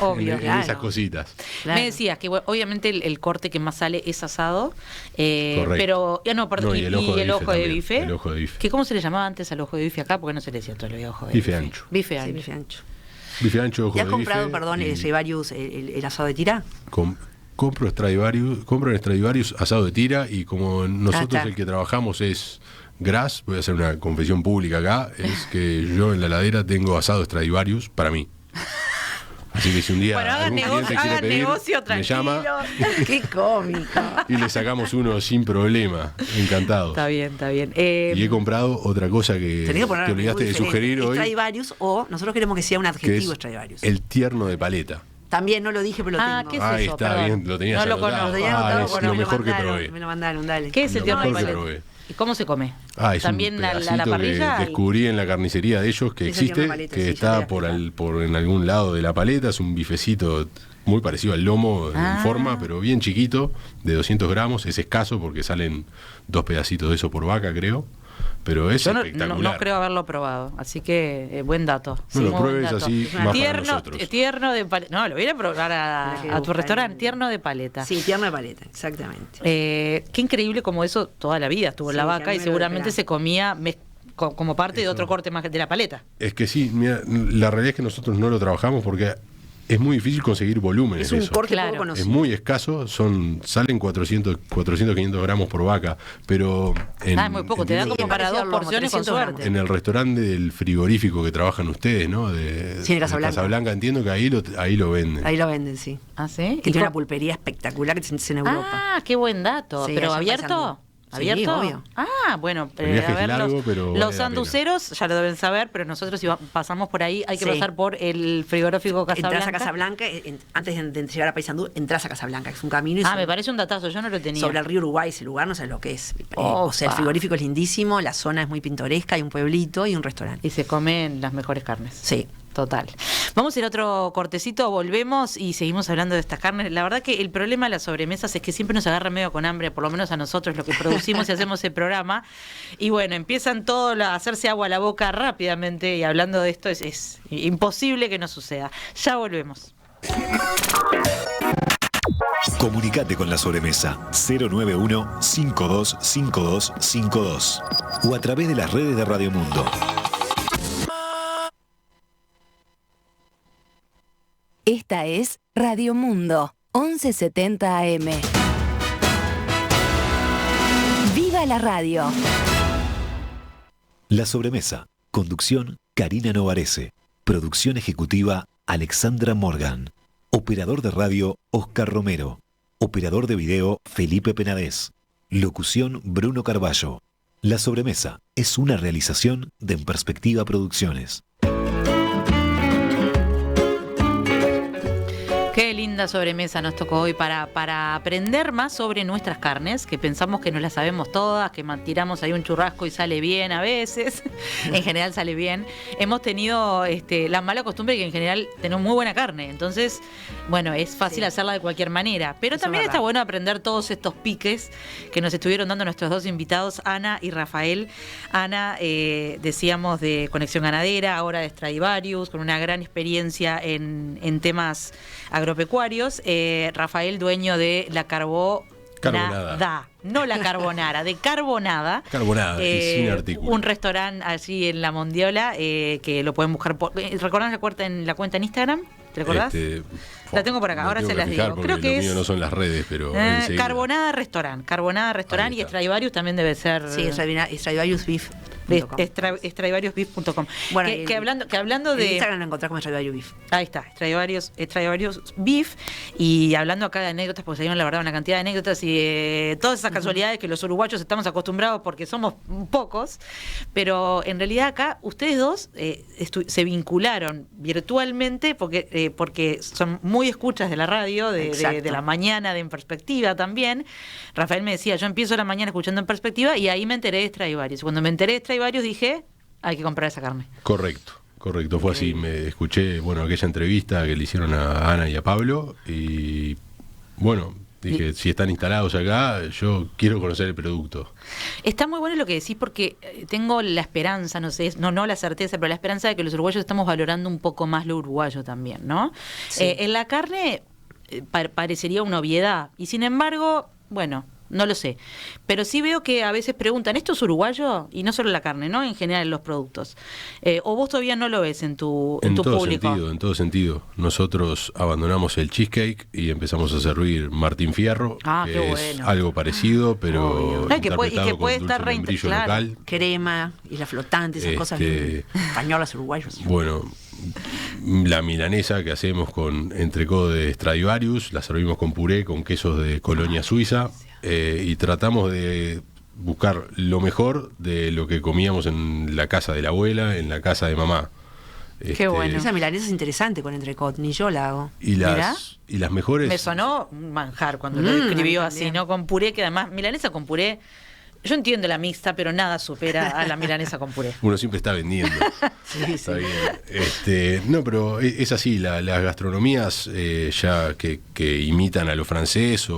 obvio. En esas cositas. Claro. Me decías que bueno, obviamente el corte que más sale es asado, Correcto. pero perdón, No, y el ojo de también, bife. el ojo de bife. ¿Cómo se le llamaba antes al ojo de bife acá? Porque no se le decía todavía ojo de Bife bife. ancho. Bife Sí, ancho. bife ancho. Bife ancho, ojo ¿Te has de comprado, bife, perdón, y Stradivarius, el asado de tira? compro en Stradivarius asado de tira y como nosotros está. el que trabajamos es Gras, voy a hacer una confesión pública acá, es que yo en la heladera tengo asado Stradivarius para mí. Así que si un día Bueno, hagan algún negocio, cliente quiere hagan pedir, negocio me tranquilo. llama ¡Qué cómico! y le sacamos uno sin problema, encantado. Está bien, está bien. Y he comprado otra cosa que Tenés que poner te algo olvidaste de diferente. sugerir hoy, Stradivarius, o nosotros queremos que sea un que adjetivo es Stradivarius. el tierno de paleta. También no lo dije, pero lo tengo. ¿Qué es Ahí eso? está, Perdón. bien, lo tenías No lo anotado. conozco. Lo tenía anotado, es bueno, lo me mejor que mandaron, probé. Me lo mandaron, dale. ¿Qué es el Lo tierno de mejor que paleta? probé. ¿Y cómo se come? Es También un a la pedacito parrilla. que descubrí en la carnicería de ellos que Es el tierno existe, de paleta, que sí, ya está te voy a explicar. por en algún lado de la paleta, es un bifecito muy parecido al lomo Ah. en forma, pero bien chiquito, de 200 gramos, es escaso porque salen 2 pedacitos de eso por vaca, creo, pero es Yo no espectacular. creo haberlo probado, así que buen dato. No Sí, lo muy buen pruebes dato. así, más para Tierno, nosotros. tierno de paleta. No, lo voy a ir a probar Habrá que a tu buscar restaurante, el- tierno de paleta. Sí, tierno de paleta, exactamente. Qué increíble como eso toda la vida estuvo en Sí, la que a vaca mí y me lo seguramente desespera. se comía como parte de otro corte más de la paleta. Es que sí, mira, la realidad es que nosotros no lo trabajamos porque es muy difícil conseguir volúmenes Es de un eso. corte Claro. poco Es conocido. muy escaso, salen 400, 500 gramos por vaca, pero Es muy poco, te da entiendo como Sí, para parecido dos al lomo, porciones con 300 gramos. suerte. en el restaurante del frigorífico que trabajan ustedes, ¿no? Sí, en de Casablanca. Casablanca, entiendo que ahí lo venden. Ahí lo venden, sí. ¿Ah, sí? Que ¿Y tiene una cómo- pulpería espectacular que se en Europa. Ah, qué buen dato. Sí, ¿Pero allá en abierto? Paysandú. Sí, ¿Abierto? obvio. Ah, bueno, El viaje a es ver, largo, pero vale los la sanduceros ya lo deben saber, pero nosotros si pasamos por ahí hay que Sí. pasar por el frigorífico Casablanca. Entras a Casablanca, antes de llegar a Paysandú, entras a Casablanca, que es un camino. y Ah, sobre- me parece un datazo, yo no lo tenía. Sobre el río Uruguay, ese lugar, no sabes lo que es. Opa. O sea, el frigorífico es lindísimo, la zona es muy pintoresca, hay un pueblito y un restaurante. Y se comen las mejores carnes. Sí. Total. Vamos a ir a otro cortecito, volvemos y seguimos hablando de estas carnes. La verdad que el problema de las sobremesas es que siempre nos agarra medio con hambre, por lo menos a nosotros, lo que producimos y hacemos el programa. Y bueno, empiezan todos a hacerse agua a la boca rápidamente, y hablando de esto es imposible que no suceda. Ya volvemos. Comunicate con la sobremesa 091-525252 o a través de las redes de Radio Mundo. Esta es Radio Mundo, 1170 AM. ¡Viva la radio! La sobremesa. Conducción, Karina Novarese. Producción ejecutiva, Alexandra Morgan. Operador de radio, Oscar Romero. Operador de video, Felipe Penadez. Locución, Bruno Carballo. La sobremesa es una realización de En Perspectiva Producciones. Qué linda sobremesa nos tocó hoy para aprender más sobre nuestras carnes, que pensamos que no las sabemos todas, que tiramos ahí un churrasco y sale bien a veces, en general sale bien. Hemos tenido la mala costumbre de que en general tenemos muy buena carne, entonces, bueno, es fácil hacerla de cualquier manera, pero eso también está bueno aprender todos estos piques que nos estuvieron dando nuestros dos invitados, Ana y Rafael. Ana, decíamos, de Conexión Ganadera, ahora de Stradivarius, con una gran experiencia en temas agropecuarios. Rafael, dueño de la Carbonada. No la Carbonara, de Carbonada. Carbonada, y sin artículo. Un restaurante allí en La Mondiola, que lo pueden buscar. ¿Recordás la cuenta en Instagram? ¿Te acordás? La tengo por acá, ahora se las digo. Creo que mío no son las redes, pero Carbonada Restaurant y Stradivarius también debe ser. Sí, Stradivarius Beef. Stradivariusbeef.com. Bueno, que hablando de Instagram lo encontrás como Stradivarius Beef. Ahí está, Stradivarius Beef. Y hablando acá de anécdotas, pues salieron la verdad una cantidad de anécdotas y todas esas casualidades que los uruguayos estamos acostumbrados porque somos pocos, pero en realidad acá ustedes dos se vincularon virtualmente porque son muy escuchas de la radio, de la mañana, de En Perspectiva también. Rafael me decía, yo empiezo la mañana escuchando En Perspectiva y ahí me enteré de Stradivarius. Cuando me enteré de Stradivarius dije, hay que comprar esa carne. Correcto, fue así. Me escuché, aquella entrevista que le hicieron a Ana y a Pablo y, dije, si están instalados acá, yo quiero conocer el producto. Está muy bueno lo que decís porque tengo la esperanza, no sé, no la certeza, pero la esperanza de que los uruguayos estamos valorando un poco más lo uruguayo también, ¿no? Sí. En la carne parecería una obviedad y sin embargo, no lo sé, pero sí veo que a veces preguntan, ¿esto es uruguayo? Y no solo la carne, ¿no? En general en los productos. ¿O vos todavía no lo ves en tu público? En todo sentido. Nosotros abandonamos el cheesecake y empezamos a servir Martín Fierro, que es algo parecido, pero que puede estar local. Crema, isla flotante, esas cosas españolas, uruguayas. Bueno, la milanesa que hacemos con entrecot de Stradivarius, la servimos con puré, con quesos de Colonia Suiza. Y tratamos de buscar lo mejor de lo que comíamos en la casa de la abuela, en la casa de mamá. Qué bueno. Esa milanesa es interesante con entrecot, ni yo la hago. Y las mejores. Me sonó un manjar cuando lo describió así, ¿no? Con puré, que además, milanesa con puré. Yo entiendo la mixta, pero nada supera a la milanesa con puré. Uno siempre está vendiendo. Está bien. No, pero es así, las gastronomías ya que imitan a lo francés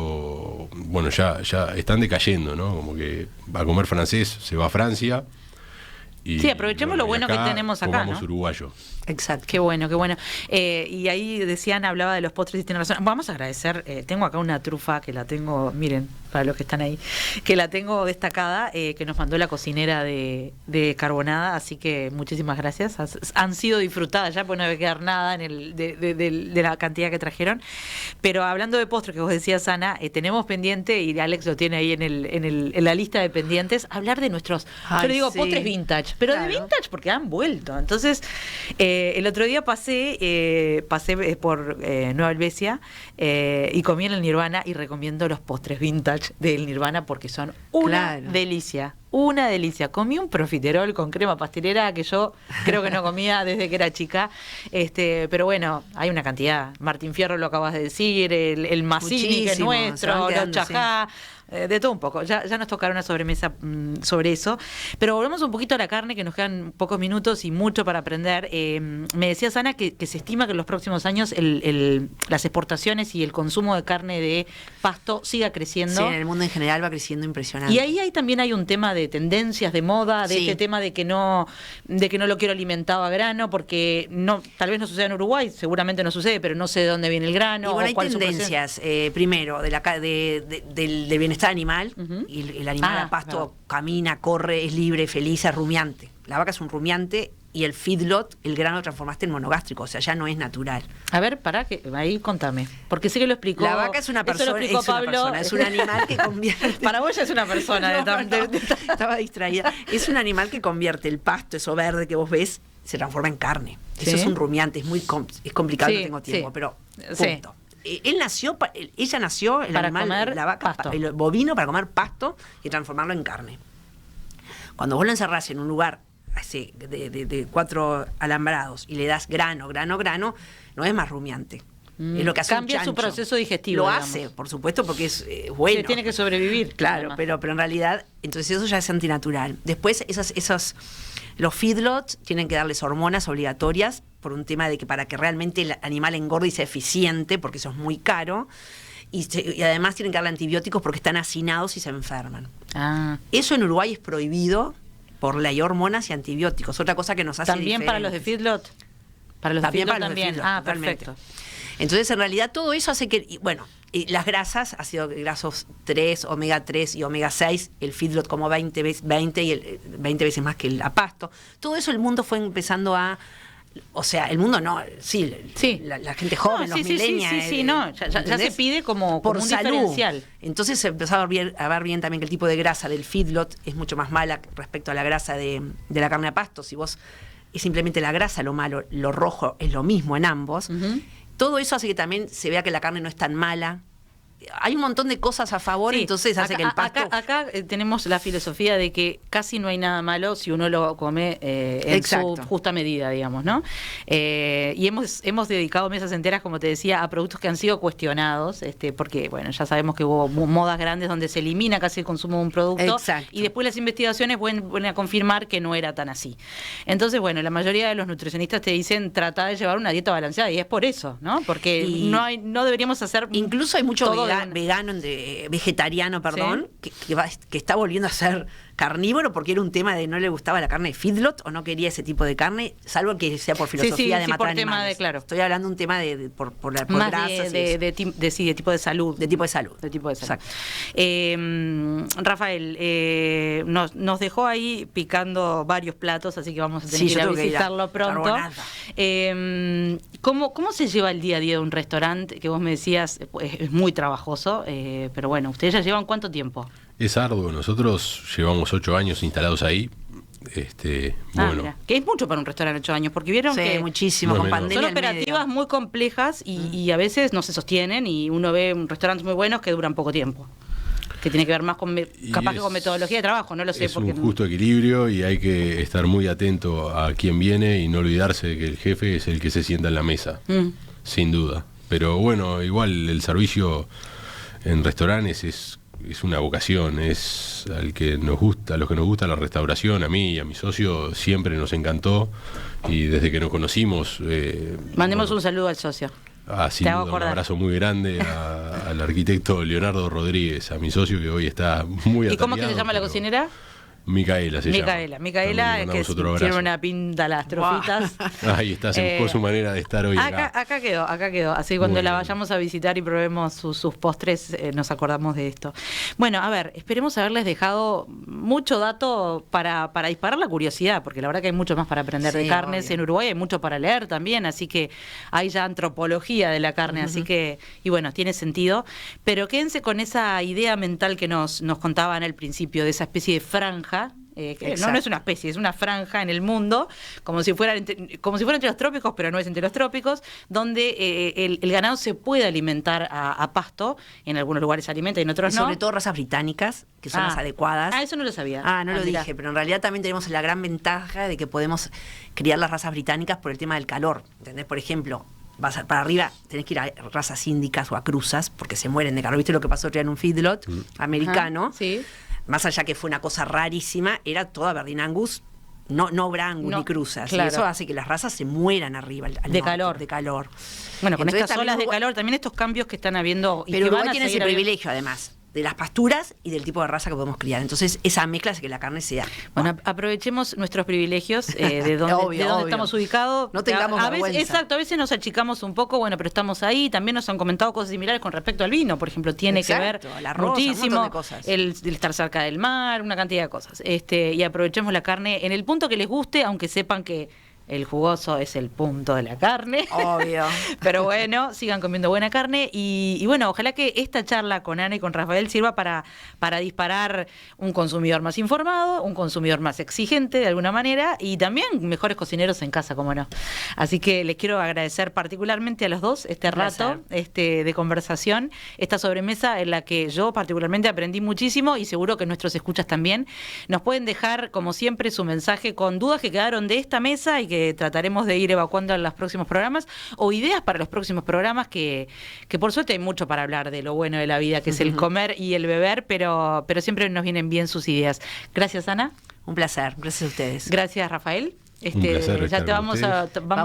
ya están decayendo, ¿no? Como que a comer francés se va a Francia. Y, aprovechemos lo bueno que tenemos acá, comamos, ¿no? Uruguayo. Exacto. Qué bueno. Y ahí decían, hablaba de los postres y tiene razón. Vamos a agradecer, tengo acá una trufa que la tengo, miren, para los que están ahí, que la tengo destacada, que nos mandó la cocinera de Carbonada, así que muchísimas gracias. Han sido disfrutadas ya, pues no debe quedar nada de la cantidad que trajeron. Pero hablando de postres que vos decías, Ana, tenemos pendiente, y Alex lo tiene ahí en la lista de pendientes, hablar de nuestros, yo le digo postres vintage, pero de vintage porque han vuelto. Entonces, el otro día pasé por Nueva Helvecia y comí en el Nirvana y recomiendo los postres vintage del Nirvana porque son una delicia. Una delicia. Comí un profiterol con crema pastelera que yo creo que no comía desde que era chica. Pero bueno, hay una cantidad. Martín Fierro lo acabas de decir, el Mazzini, que es nuestro, los Chajá. de todo un poco. Ya nos tocará una sobremesa sobre eso. Pero volvemos un poquito a la carne, que nos quedan pocos minutos y mucho para aprender. Me decías, Ana, que se estima que en los próximos años las exportaciones y el consumo de carne de pasto siga creciendo. Sí, en el mundo en general va creciendo impresionante. Y ahí también hay un tema de tendencias, de moda, de este tema de que no lo quiero alimentado a grano, porque tal vez no suceda en Uruguay, seguramente no sucede, pero no sé de dónde viene el grano. Y bueno, hay tendencias. Primero, del bienestar animal, y el animal a pasto camina, corre, es libre, feliz, es rumiante. La vaca es un rumiante y el feedlot, el grano lo transformaste en monogástrico, o sea, ya no es natural. A ver, ahí contame, porque sé que lo explicó. La vaca es una persona, es un animal que convierte... Para vos ya es una persona. Estaba distraída. Es un animal que convierte el pasto, eso verde que vos ves, se transforma en carne. Eso es un rumiante, es complicado, no tengo tiempo, pero punto. Ella nació, el para animal, comer la vaca, pasto. El bovino para comer pasto y transformarlo en carne. Cuando vos lo encerrás en un lugar así, de 4 alambrados y le das grano, no es más rumiante. Es lo que hace Cambia un su proceso digestivo. Lo digamos. hace, por supuesto, porque es bueno. Que tiene que sobrevivir. Claro, pero en realidad, entonces eso ya es antinatural. Después, los feedlots tienen que darles hormonas obligatorias por un tema de que para que realmente el animal engorde y sea eficiente, porque eso es muy caro. Y además tienen que darle antibióticos porque están hacinados y se enferman. Eso en Uruguay es prohibido por ley, hormonas y antibióticos. Otra cosa que nos hace ¿También para los de feedlot? Para los de feedlot también. Perfecto. Entonces, en realidad, todo eso hace que, las grasas, ácido grasos 3, omega 3 y omega 6, el feedlot como 20 y 20 veces más que el a pasto. Todo eso el mundo fue empezando a... O sea, el mundo no, la gente joven, los millennials. Ya se pide como por un salud. Diferencial. Entonces se empezó a ver bien también que el tipo de grasa del feedlot es mucho más mala respecto a la grasa de la carne a pasto. Si vos es simplemente la grasa lo malo, lo rojo es lo mismo en ambos. Todo eso hace que también se vea que la carne no es tan mala. Hay un montón de cosas a favor, entonces hace que el pasto... Acá tenemos la filosofía de que casi no hay nada malo si uno lo come en su justa medida, digamos, ¿no? Y hemos dedicado mesas enteras, como te decía, a productos que han sido cuestionados, porque, bueno, ya sabemos que hubo modas grandes donde se elimina casi el consumo de un producto. Exacto. Y después las investigaciones vuelven a confirmar que no era tan así. Entonces, bueno, la mayoría de los nutricionistas te dicen trata de llevar una dieta balanceada, y es por eso, ¿no? Porque no deberíamos hacer... Incluso hay mucho vegetariano, que está volviendo a ser carnívoro porque era un tema de no le gustaba la carne de feedlot o no quería ese tipo de carne, salvo que sea por filosofía de matar animales. Estoy hablando de un tema por grasas. De tipo de salud. De tipo de salud. Exacto. Rafael, nos dejó ahí picando varios platos, así que vamos a tener que ir a visitarlo pronto. ¿Cómo se lleva el día a día de un restaurante? Que vos me decías, es muy trabajoso, pero bueno, ¿ustedes ya llevan cuánto tiempo? Es arduo, nosotros llevamos 8 años instalados ahí. Mira, que es mucho para un restaurante 8 años, porque vieron que muchísimo, con pandemia. Son operativas muy complejas y a veces no se sostienen, y uno ve restaurantes muy buenos que duran poco tiempo. Que tiene que ver más con capaz que con metodología de trabajo, no lo sé. Es un justo equilibrio y hay que estar muy atento a quién viene y no olvidarse de que el jefe es el que se sienta en la mesa, sin duda. Pero bueno, igual el servicio en restaurantes es una vocación, es a los que nos gusta la restauración, a mí y a mi socio siempre nos encantó, y desde que nos conocimos... Mandemos un saludo al socio. Sin duda, un abrazo muy grande al arquitecto Leonardo Rodríguez, a mi socio que hoy está muy atareado. ¿Y cómo es que se llama la cocinera? Micaela se llama. Micaela, que tiene una pinta las trofitas. Ahí está, se buscó su manera de estar hoy acá. Acá quedó. Así que cuando la vayamos a visitar y probemos sus postres, nos acordamos de esto. Bueno, a ver, esperemos haberles dejado mucho dato para disparar la curiosidad, porque la verdad que hay mucho más para aprender de carnes. Obvio. En Uruguay hay mucho para leer también, así que hay ya antropología de la carne, así que, y bueno, tiene sentido. Pero quédense con esa idea mental que nos contaban al principio, de esa especie de franja. No es una especie, es una franja en el mundo, como si fuera entre los trópicos, pero no es entre los trópicos, donde el ganado se puede alimentar a pasto. En algunos lugares se alimenta y en otros no. Sobre todo razas británicas, que son las adecuadas. Eso no lo sabía. No lo dije, pero en realidad también tenemos la gran ventaja de que podemos criar las razas británicas por el tema del calor. ¿Entendés? Por ejemplo, vas para arriba, tenés que ir a razas índicas o a cruzas, porque se mueren de calor. ¿Viste lo que pasó en un feedlot americano? Ajá, sí. Más allá que fue una cosa rarísima, era toda Aberdeen Angus, no Brangus ni cruzas. Claro. Y eso hace que las razas se mueran arriba al De norte, calor. de calor. Bueno, con Entonces, estas olas de calor, también estos cambios que están habiendo. Y pero que van Uruguay a tiene ese seguir habiendo. privilegio, además, de las pasturas y del tipo de raza que podemos criar. Entonces, esa mezcla hace que la carne sea... Bueno, aprovechemos nuestros privilegios de donde, Obvio. estamos ubicados. No tengamos a veces, vergüenza. exacto, a veces nos achicamos un poco, bueno, pero estamos ahí. También nos han comentado cosas similares con respecto al vino, por ejemplo, tiene Exacto, que ver el arroz, un muchísimo montón de cosas. el estar cerca del mar, una cantidad de cosas. Y aprovechemos la carne en el punto que les guste, aunque sepan que el jugoso es el punto de la carne. Obvio. Pero bueno, sigan comiendo buena carne y bueno, ojalá que esta charla con Ana y con Rafael sirva para disparar un consumidor más informado, un consumidor más exigente de alguna manera y también mejores cocineros en casa, como no. Así que les quiero agradecer particularmente a los dos este rato de conversación, esta sobremesa en la que yo particularmente aprendí muchísimo y seguro que nuestros escuchas también. Nos pueden dejar, como siempre, su mensaje con dudas que quedaron de esta mesa y que trataremos de ir evacuando en los próximos programas o ideas para los próximos programas que por suerte hay mucho para hablar de lo bueno de la vida, que es el comer y el beber, pero siempre nos vienen bien sus ideas. Gracias, Ana. Un placer, gracias a ustedes. Gracias, Rafael. Un placer Ya te vamos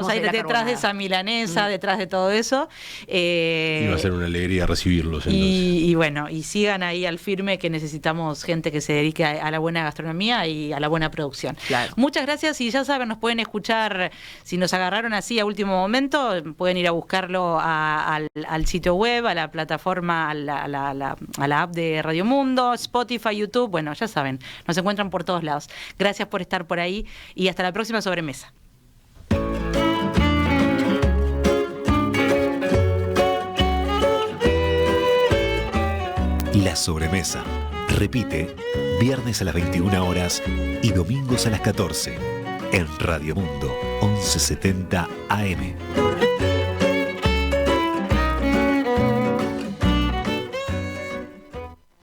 a ir detrás de esa milanesa, detrás de todo eso. Y va a ser una alegría recibirlos. Y bueno, y sigan ahí al firme, que necesitamos gente que se dedique a la buena gastronomía y a la buena producción. Claro. Muchas gracias y ya saben, nos pueden escuchar, si nos agarraron así a último momento, pueden ir a buscarlo al sitio web, a la plataforma, a la app de Radio Mundo, Spotify, YouTube, bueno, ya saben, nos encuentran por todos lados. Gracias por estar por ahí y hasta la próxima sobremesa. La sobremesa. Repite, viernes a las 21 horas y domingos a las 14. En Radio Mundo, 1170 AM.